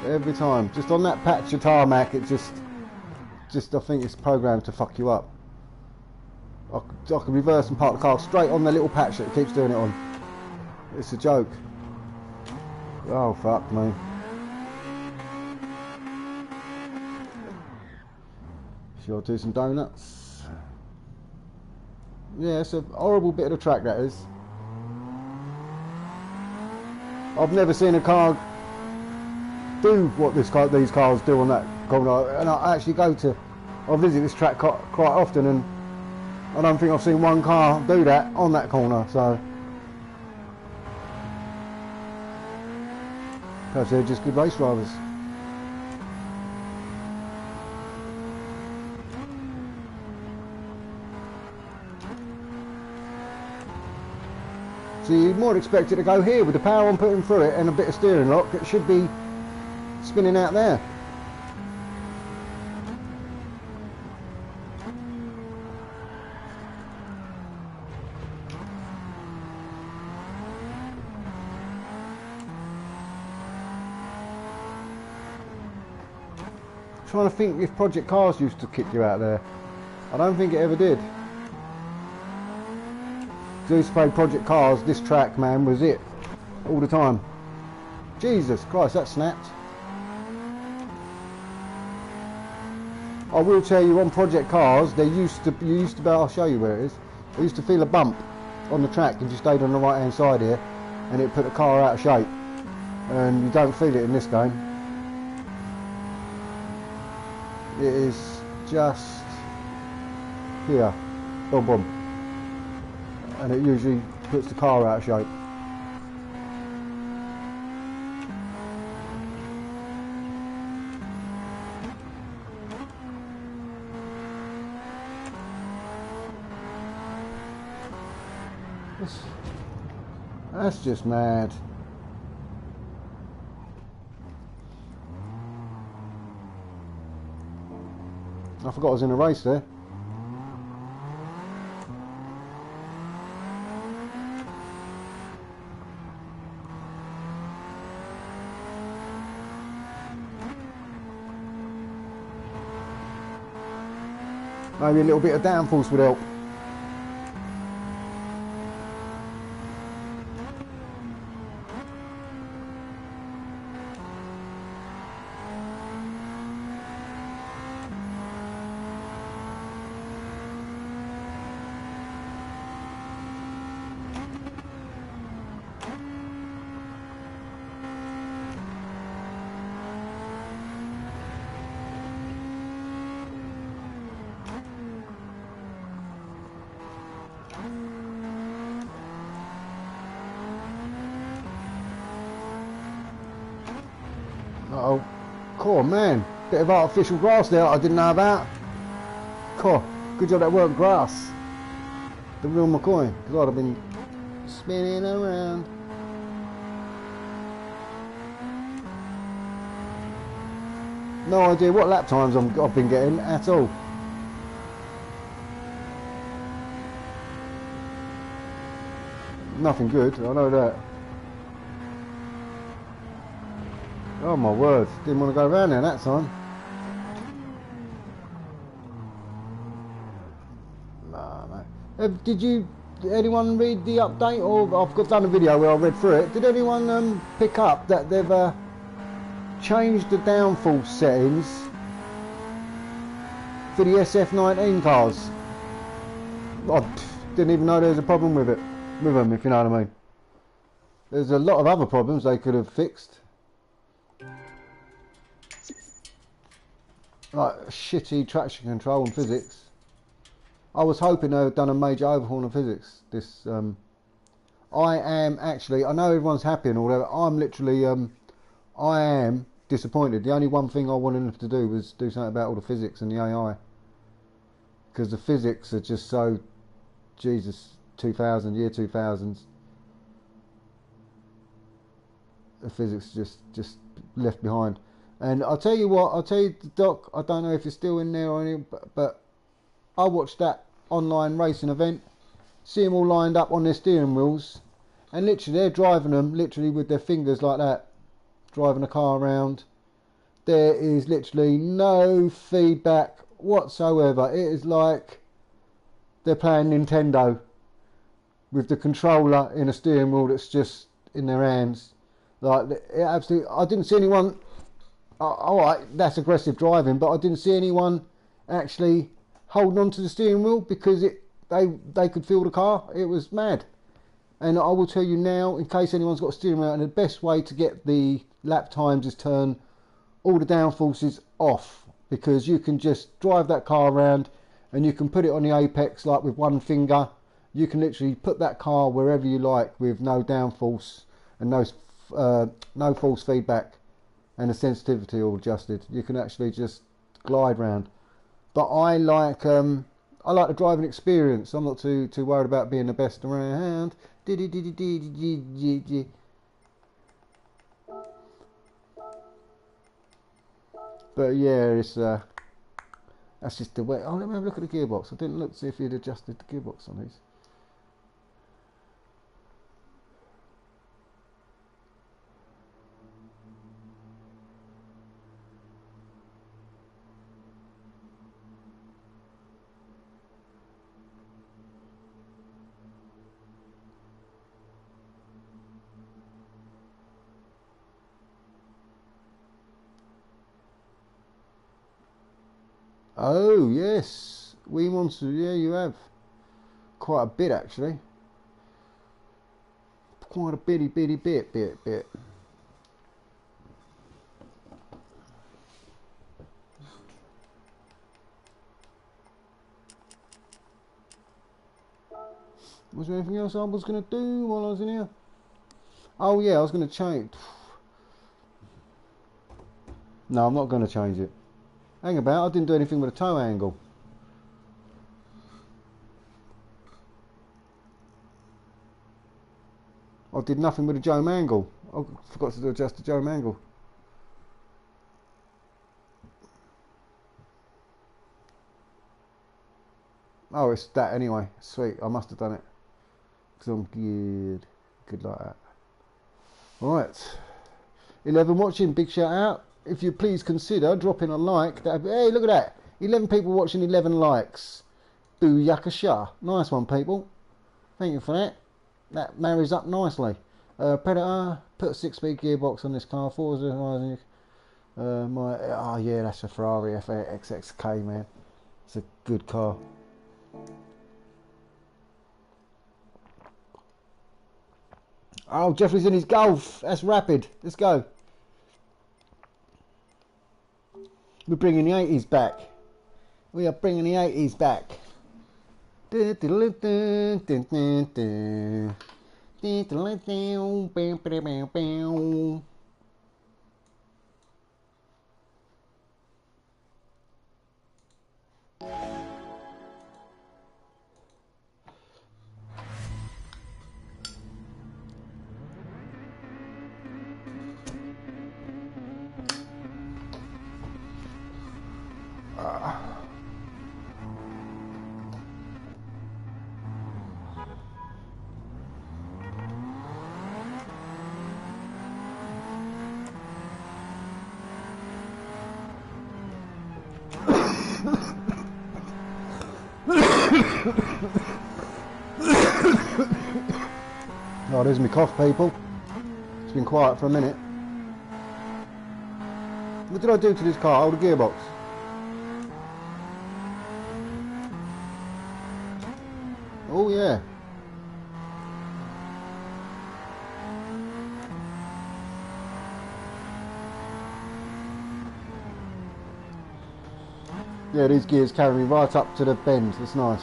Every time. Just on that patch of tarmac, it just I think it's programmed to fuck you up. I can reverse and park the car straight on the little patch that it keeps doing it on. It's a joke. Oh fuck me. Shall I do some donuts? Yeah, it's a horrible bit of the track, that is. I've never seen a car do what these cars do on that corner, and I visit this track quite often, and I don't think I've seen one car do that on that corner, so perhaps they're just good race drivers. So you'd more expect it to go here with the power I'm putting through it and a bit of steering lock. It should be spinning out there. I'm trying to think if Project Cars used to kick you out there. I don't think it ever did. I used to play Project Cars, this track, man, was it all the time. Jesus Christ, that snapped. I will tell you, on Project Cars, you used to be able, I'll show you where it is. I used to feel a bump on the track if you stayed on the right hand side here, and it put the car out of shape. And you don't feel it in this game. It is just here, boom boom. And it usually puts the car out of shape. That's just mad. I forgot I was in a race there. Maybe a little bit of downforce would help. Uh-oh. Cool, man. Bit of artificial grass there I didn't know about. Cool. Good job that weren't grass. The real McCoy. Because I'd have been spinning around. No idea what lap times I've been getting at all. Nothing good, I know that. Oh my word, didn't want to go around there that time. Nah, mate. Did anyone read the update? Or I've done a video where I read through it. Did anyone pick up that they've changed the downforce settings for the SF19 cars? I didn't even know there was a problem with them, if you know what I mean. There's a lot of other problems they could have fixed. Like shitty traction control and physics. I was hoping they had done a major overhaul of physics. I am actually, I know everyone's happy and all that, but I'm literally, I am disappointed. The only one thing I wanted them to do was do something about all the physics and the AI. Because the physics are just so, Jesus, 2000, year 2000s. The physics just left behind. And I'll tell you what, I'll tell you, Doc, I don't know if you're still in there or anything, but I watched that online racing event, see them all lined up on their steering wheels, and literally they're driving them literally with their fingers like that, driving a car around. There is literally no feedback whatsoever. It is like they're playing Nintendo with the controller in a steering wheel that's just in their hands. Like, it absolutely, I didn't see anyone, alright, that's aggressive driving, but I didn't see anyone actually holding on to the steering wheel because they could feel the car. It was mad. And I will tell you now, in case anyone's got a steering wheel, and the best way to get the lap times is turn all the downforces off, because you can just drive that car around and you can put it on the apex like with one finger. You can literally put that car wherever you like with no downforce and no force feedback, and the sensitivity all adjusted. You can actually just glide round. But I like the driving experience. I'm not too worried about being the best around. But yeah, it's that's just the way. Oh, let me have a look at the gearbox. I didn't look to see if you'd adjusted the gearbox on these. Oh yes, we want to. Yeah, you have quite a bit actually. Quite a bit. Was there anything else I was going to do while I was in here? Oh yeah, I was going to change. No, I'm not going to change it. Hang about, I didn't do anything with a toe angle. I did nothing with a Joe angle. I forgot to adjust the Joe angle. Oh, it's that anyway. Sweet, I must have done it. Because I'm good like that. Alright. 11 watching, big shout out. If you please consider dropping a like. Hey, look at that. 11 people watching, 11 likes. Booyakasha. Nice one, people. Thank you for that. That marries up nicely. Predator, put a 6-speed gearbox on this car. Oh yeah, that's a Ferrari FXXK, man. It's a good car. Oh, Jeffrey's in his Golf. That's rapid. Let's go. We're bringing the 80s back. We are bringing the 80s back. Oh, there's my cough, people. It's been quiet for a minute. What did I do to this car? Oh, the gearbox. Oh, yeah. Yeah, these gears carry me right up to the bend. That's nice.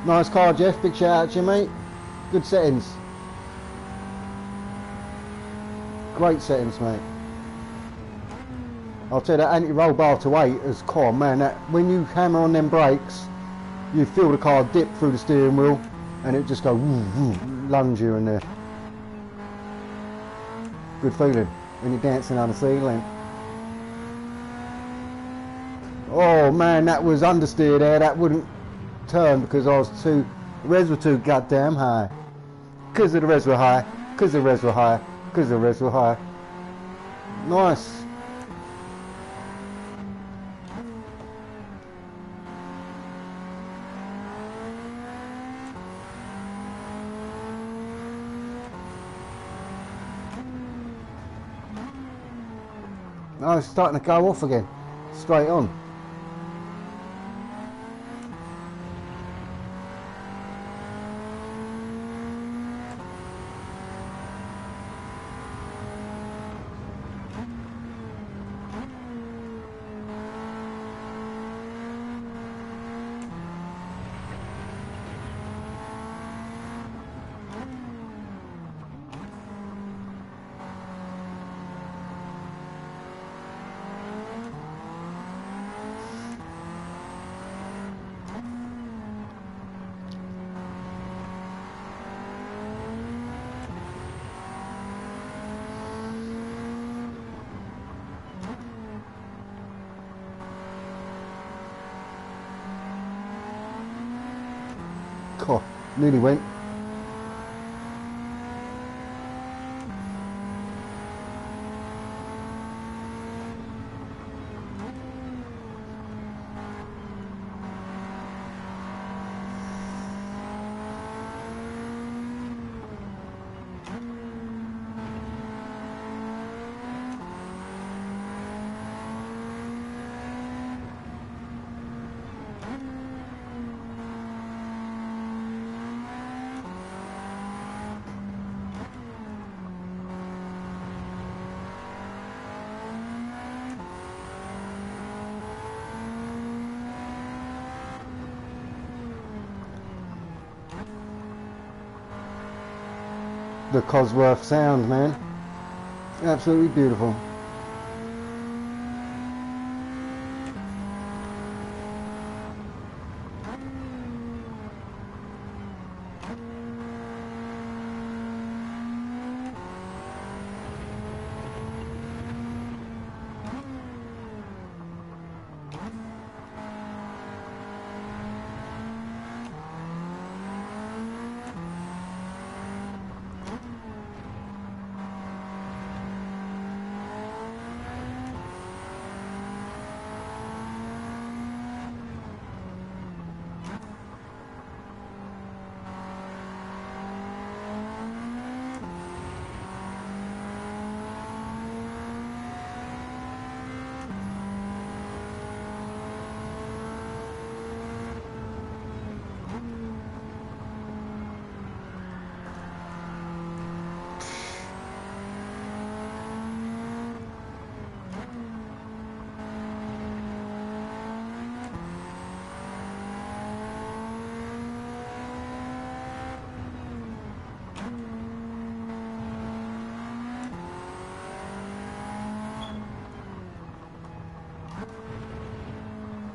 Nice car, Jeff. Big shout out to you, mate. Good settings. Great settings, mate. I'll tell you that anti-roll bar to 8 is cool, man. That when you hammer on them brakes, you feel the car dip through the steering wheel, and it just go woo, woo, lunge here and there. Good feeling when you're dancing on the ceiling. Oh man, that was understeer there. That wouldn't turn because the res were too goddamn high. Because the res were high. Because the res were high. Because the res were high. Nice. Oh, it's starting to go off again. Straight on. God, nearly went. The Cosworth sound, man. Absolutely beautiful.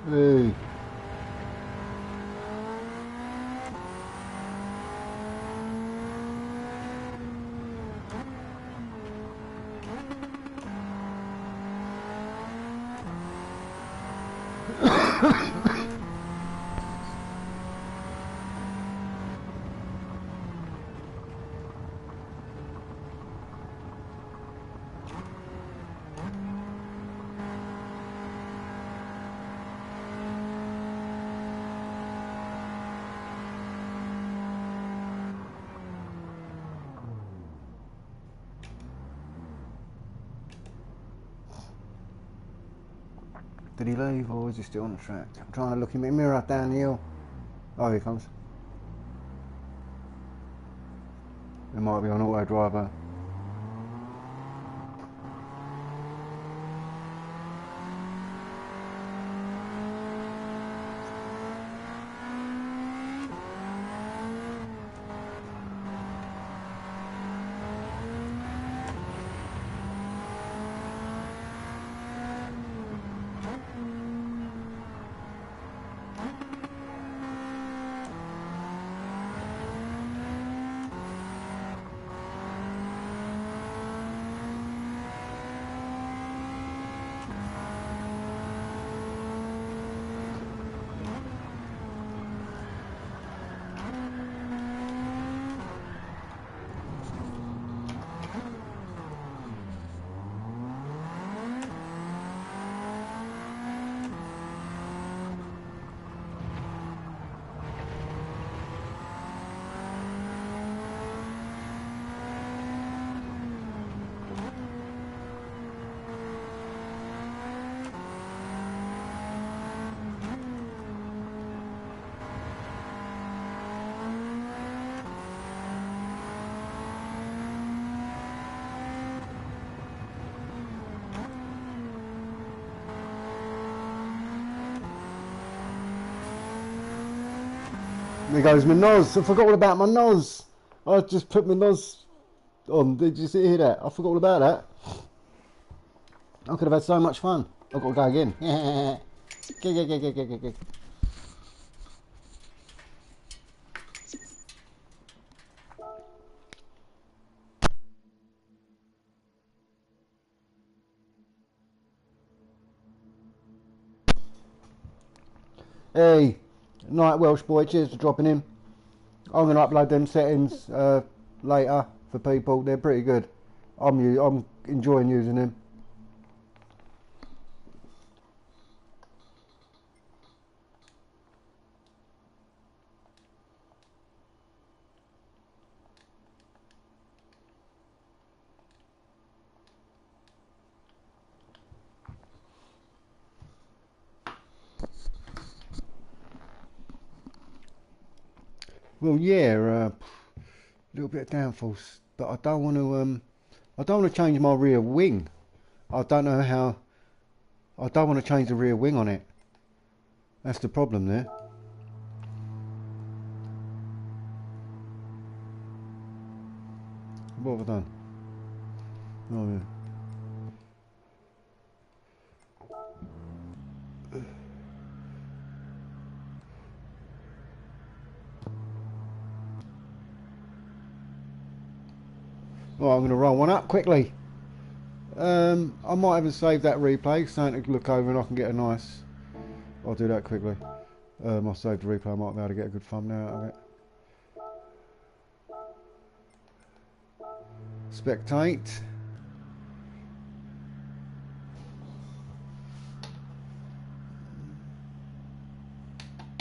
Hey. Did he leave or is he still on the track? I'm trying to look in my mirror down the hill. Oh, here he comes. It might be on auto driver. There goes my nose. I forgot all about my nose. I just put my nose on. Did you hear that? I forgot all about that. I could have had so much fun. I've got to go again. Hey, night Welsh boy, cheers for dropping in. I'm going to upload them settings later for people. They're pretty good. I'm enjoying using them. Well, yeah, a little bit of downforce, but I don't want to. I don't want to change my rear wing. I don't know how. I don't want to change the rear wing on it. That's the problem there. What have I done? Oh yeah. Well, I'm going to roll one up quickly. I might even save that replay, something to look over, and I can get a nice. I'll do that quickly. I'll save the replay. I might be able to get a good thumbnail out of it. Spectate.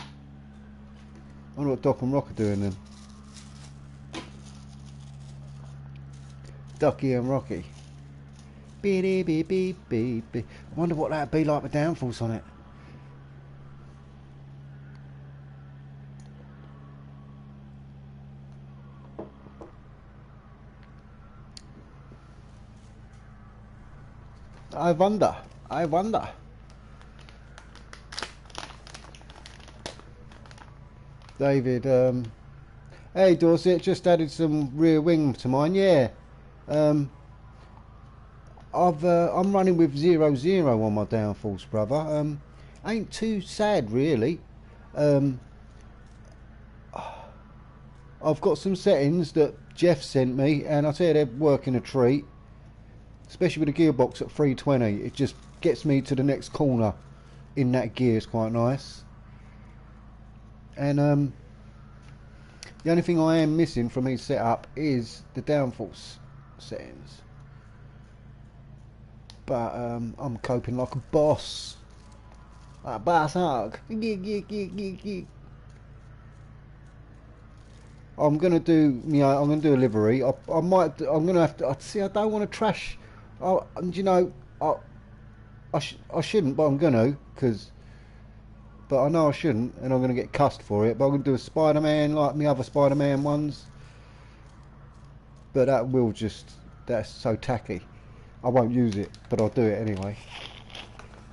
I wonder what Doc and Rock are doing then. Ducky and Rocky. Beep, beep, beep, beep, beep. I wonder what that'd be like with downforce on it. I wonder. David, hey Dorset, just added some rear wing to mine. Yeah. I'm running with 0.0 on my downforce, brother. Ain't too sad really. I've got some settings that Jeff sent me, and I tell you, they're working a treat. Especially with the gearbox at 320, it just gets me to the next corner in that gear. It's quite nice. And the only thing I am missing from his setup is the downforce settings. But I'm coping like a boss. Like a boss hog. I'm gonna do, you know, I'm gonna do a livery. I'm gonna have to. See, I don't want to trash. You know, I shouldn't, but I'm gonna, but I know I shouldn't, and I'm gonna get cussed for it. But I'm gonna do a Spider-Man like the other Spider-Man ones. But that's so tacky. I won't use it, but I'll do it anyway.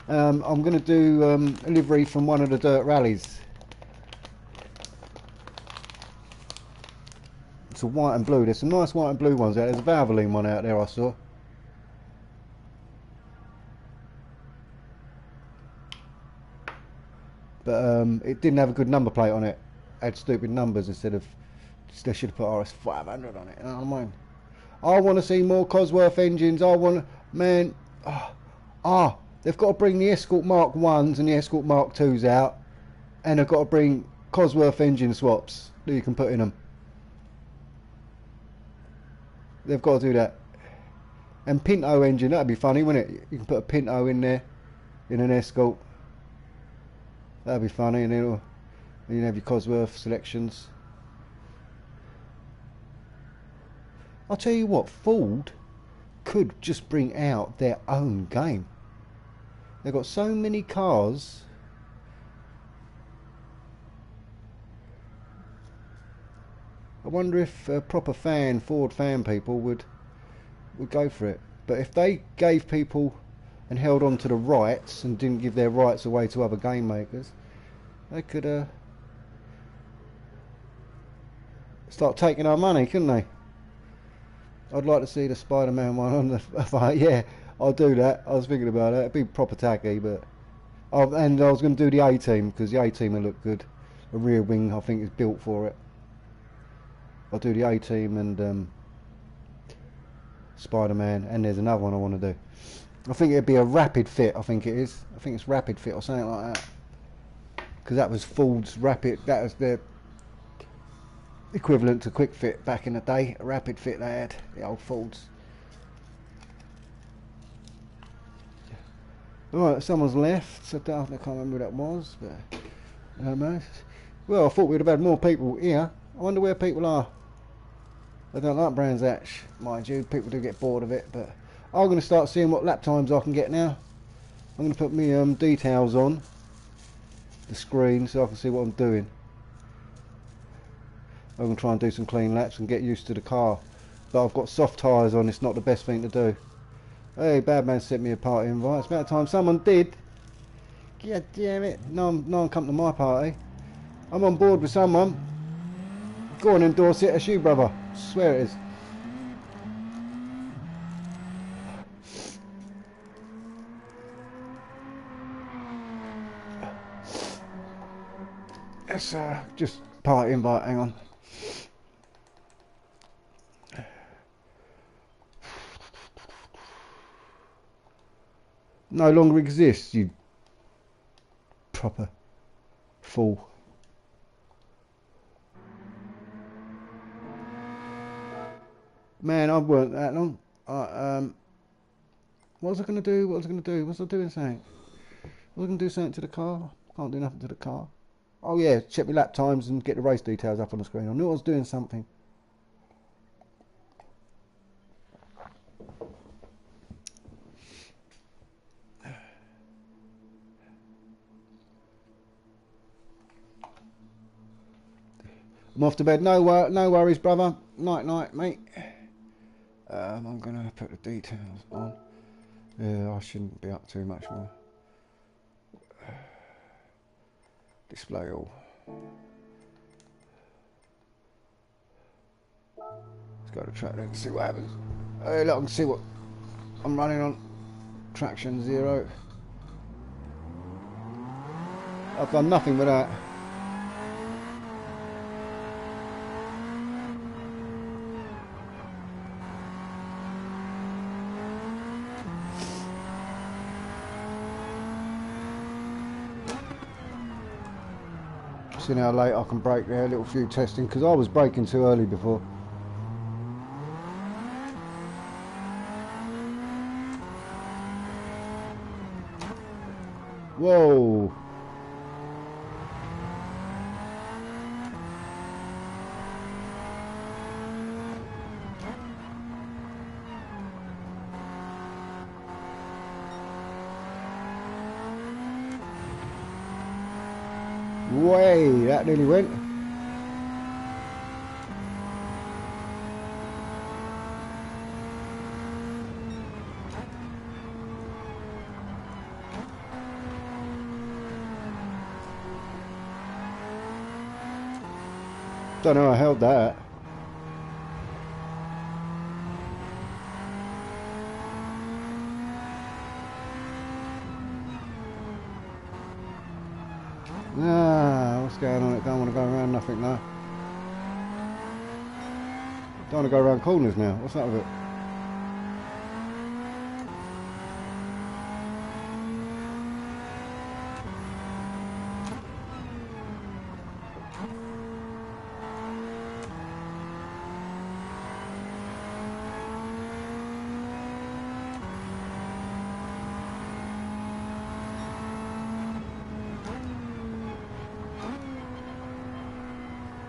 I'm going to do a livery from one of the dirt rallies. It's a white and blue. There's some nice white and blue ones out there. There's a Valvoline one out there I saw. But it didn't have a good number plate on it. It had stupid numbers instead of... They should have put RS500 on it. You know what I mean? I want to see more Cosworth engines. I want, man. They've got to bring the Escort Mark 1s and the Escort Mark 2s out, and they've got to bring Cosworth engine swaps that you can put in them. They've got to do that. And Pinto engine, that'd be funny, wouldn't it? You can put a Pinto in there, in an Escort. That'd be funny, and then you can have your Cosworth selections. I'll tell you what, Ford could just bring out their own game. They've got so many cars. I wonder if proper Ford fan people would go for it. But if they gave people and held on to the rights and didn't give their rights away to other game makers, they could start taking our money, couldn't they? I'd like to see the Spider-Man one on the yeah, I'll do that. I was thinking about it. It'd be proper tacky, but and I was going to do the A-Team because the A-Team will look good. A rear wing, I think, is built for it. I'll do the A-Team and Spider-Man, and there's another one I want to do. I think it'd be a rapid fit. I think it is. I think it's rapid fit or something like that. Because that was Ford's rapid. That was their equivalent to quick fit back in the day. A rapid fit they had, the old Fords. Alright, someone's left, so I can't remember who that was, but I don't know. Well, I thought we'd have had more people here. I wonder where people are. I don't like Brands Hatch, mind you. People do get bored of it, but I'm going to start seeing what lap times I can get now. I'm going to put my details on the screen so I can see what I'm doing. I'm going to try and do some clean laps and get used to the car. But I've got soft tyres on, it's not the best thing to do. Hey, Badman sent me a party invite. It's about time someone did. God damn it. No one come to my party. I'm on board with someone. Go on, endorse it. It's you, brother. I swear it is. It's just party invite, hang on. No longer exists, you proper fool. Man, I weren't that long. What was I going to do? What was I going to do? Was I doing something? Was I going to do something to the car? Can't do nothing to the car. Oh yeah, check my lap times and get the race details up on the screen. I knew I was doing something. I'm off to bed. No worries, brother. Night, night, mate. I'm gonna put the details on. Yeah, I shouldn't be up too much more. Display all. Let's go to track then and see what happens. Hey, look, I can see what I'm running on. Traction 0. I've done nothing with that. See how late I can brake there, a little few testing, because I was braking too early before. Whoa! Way, that nearly went. Don't know how I held that. What's going on? I don't want to go around nothing now. Don't want to go around corners now. What's that with it?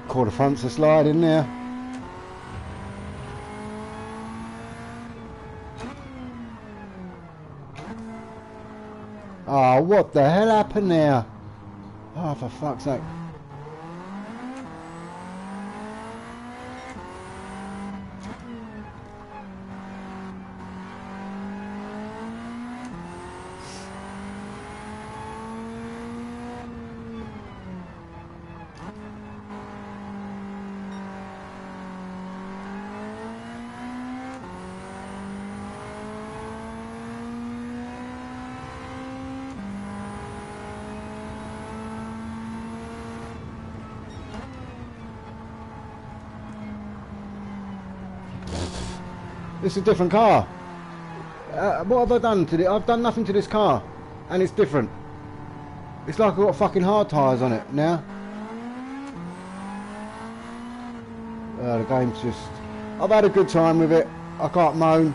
Quarter fronts are sliding there. Oh, what the hell happened there? Oh, for fuck's sake. It's a different car. What have I done to it? I've done nothing to this car, and it's different. It's like I've got fucking hard tyres on it now. The game's just... I've had a good time with it. I can't moan.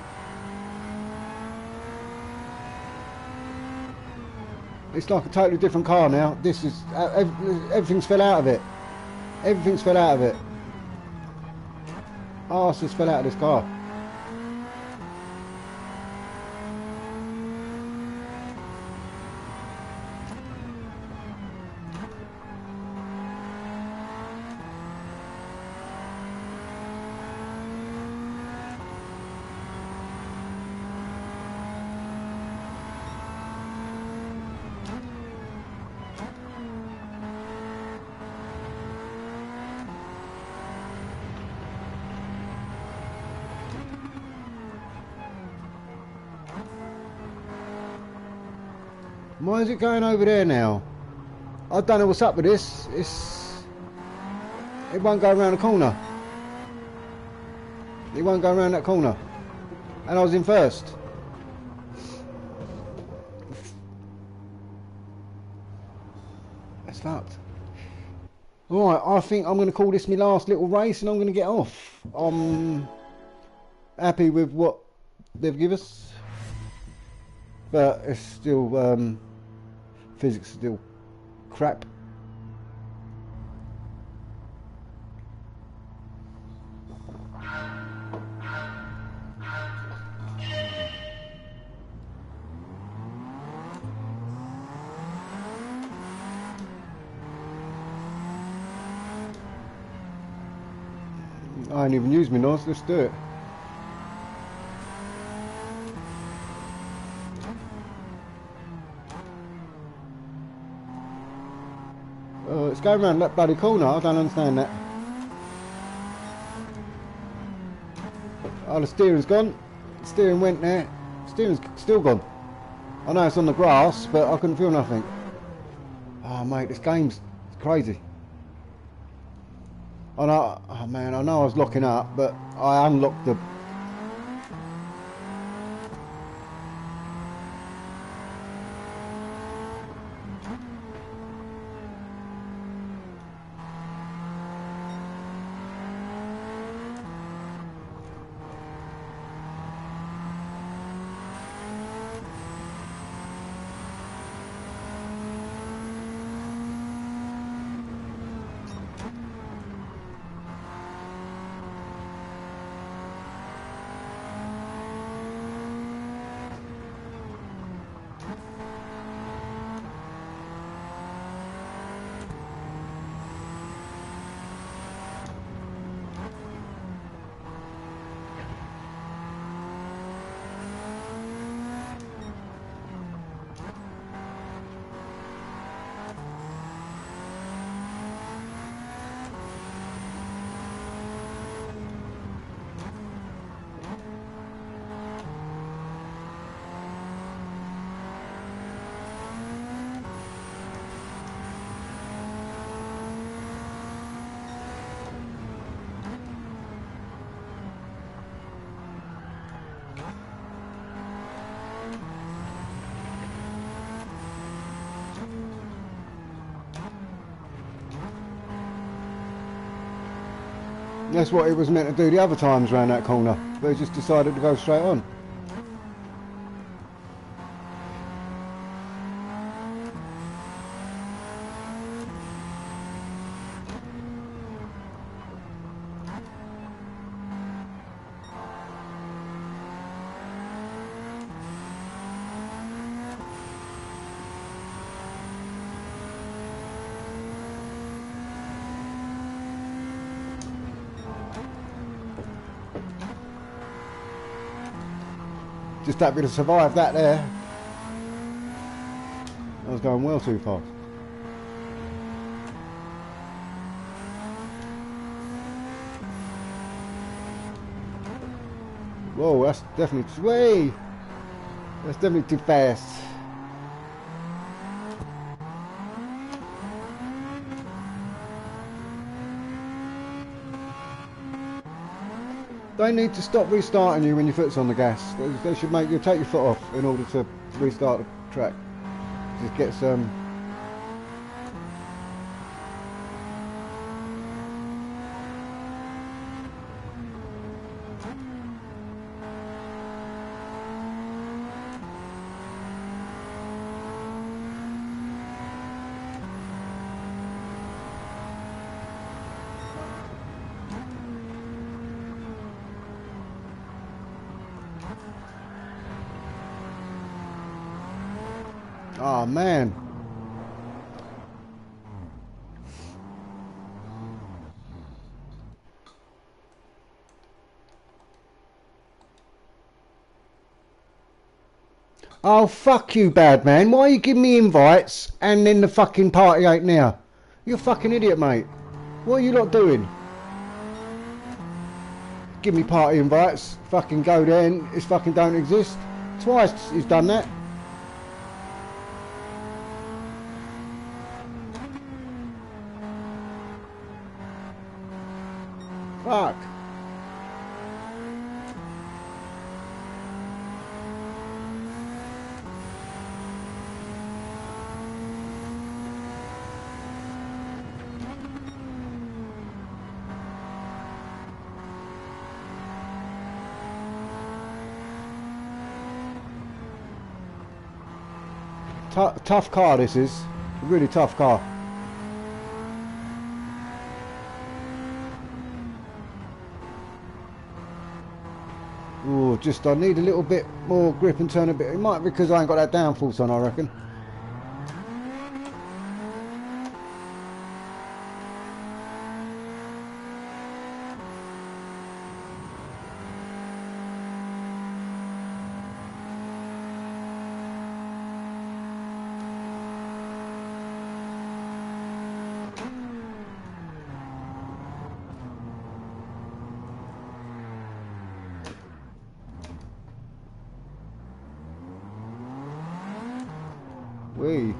It's like a totally different car now. This is... everything's fell out of it. Everything's fell out of it. Arse just fell out of this car. Why is it going over there now? I don't know what's up with this. It won't go around the corner. It won't go around that corner. And I was in first. That's fucked. Alright, I think I'm going to call this my last little race and I'm going to get off. I'm happy with what they've given us. But it's still... physics is still crap. I ain't even used my nose, let's do it. Let's go around that bloody corner, I don't understand that. Oh, the steering's gone. The steering went there. The steering's still gone. I know it's on the grass, but I couldn't feel nothing. Oh mate, this game's crazy. I know, oh man, I know I was locking up, but I unlocked the... That's what it was meant to do the other times around that corner, but it just decided to go straight on. Just happy to survive that there. I was going well too fast. Whoa, that's definitely way. That's definitely too fast. They need to stop restarting you when your foot's on the gas. They should make you take your foot off in order to restart the track. Just get some. Oh man. Oh fuck you, bad man. Why are you giving me invites and then the fucking party ain't now? You're a fucking idiot, mate. What are you lot doing? Give me party invites, fucking go there and it fucking don't exist. Twice he's done that. Fuck. Tough car this is. A really tough car. Ooh, just I need a little bit more grip and turn a bit. It might be because I ain't got that downforce on, I reckon. Wee.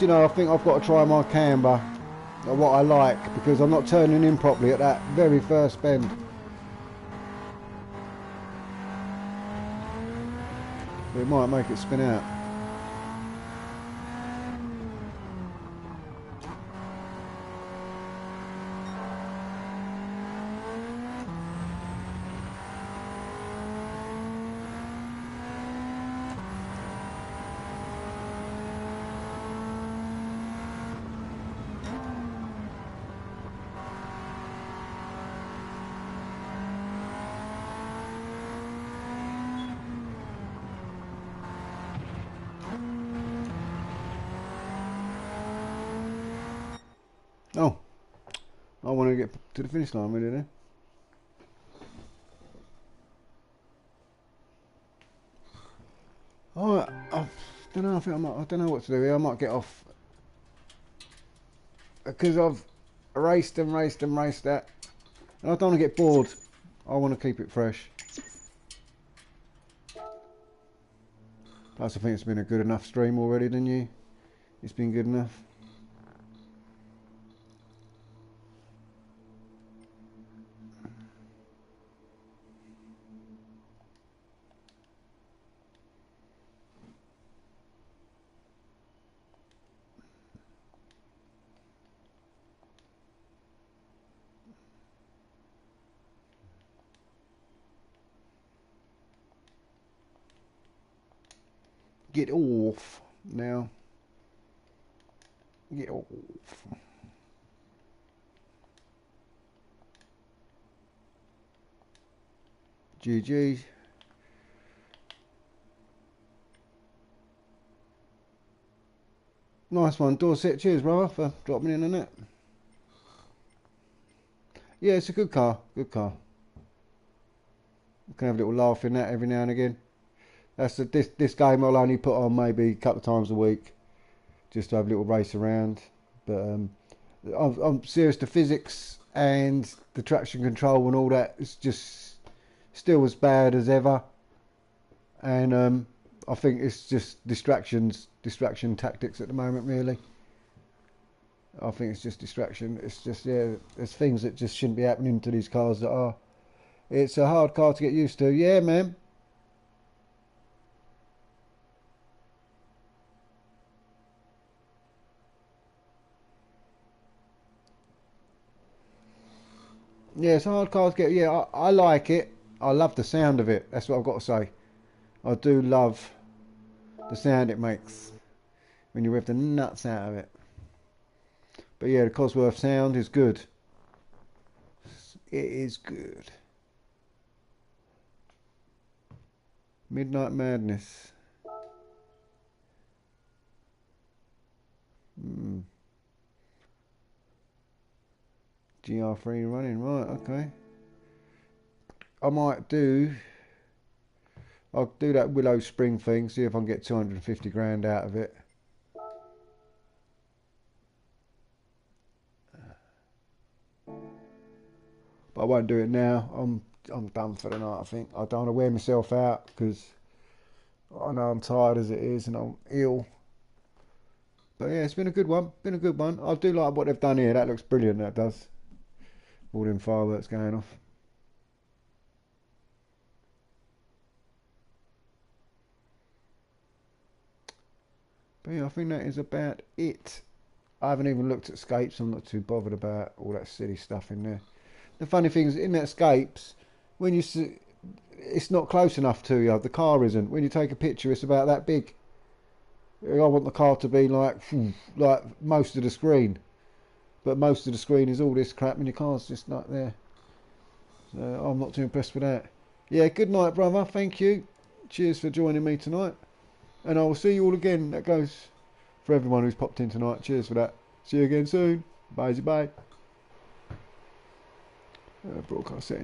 You know, I think I've got to try my camber, or what I like, because I'm not turning in properly at that very first bend. It might make it spin out. Oh, I want to get to the finish line with it then. Oh, I don't know. I don't know what to do here. I might get off because I've raced and raced and raced that, and I don't want to get bored. I want to keep it fresh. Plus, I think it's been a good enough stream already, didn't you? It's been good enough. Get off now. Get off. GG. Nice one, Dorset. Cheers, brother, for dropping in on it. Yeah, it's a good car. Good car. You can have a little laugh in that every now and again. This game I'll only put on maybe a couple of times a week, just to have a little race around. But I'm serious. The physics and the traction control and all that is just still as bad as ever. And I think it's just distraction tactics at the moment, really. I think it's just distraction. It's just, yeah, there's things that just shouldn't be happening to these cars that are. It's a hard car to get used to. Yeah, man. Yeah, it's a hard car to get. Yeah, I like it. I love the sound of it. That's what I've got to say. I do love the sound it makes when you rev the nuts out of it. But yeah, the Cosworth sound is good. It is good. Midnight Madness. GR3 running, right, okay. I'll do that Willow Spring thing, see if I can get 250 grand out of it. But I won't do it now. I'm done for the night, I think. I don't want to wear myself out because I know I'm tired as it is and I'm ill. But yeah, it's been a good one. Been a good one. I do like what they've done here. That looks brilliant, that does. All them fireworks going off. But yeah, I think that is about it. I haven't even looked at scapes. I'm not too bothered about all that silly stuff in there. The funny thing is, in that scapes, when you see, it's not close enough to you. The car isn't. When you take a picture, it's about that big. I want the car to be like most of the screen, but most of the screen is all this crap, and your car's just like there. So I'm not too impressed with that. Yeah, good night, brother. Thank you. Cheers for joining me tonight, and I will see you all again. That goes for everyone who's popped in tonight. Cheers for that. See you again soon. Bye, bye. Broadcast setting.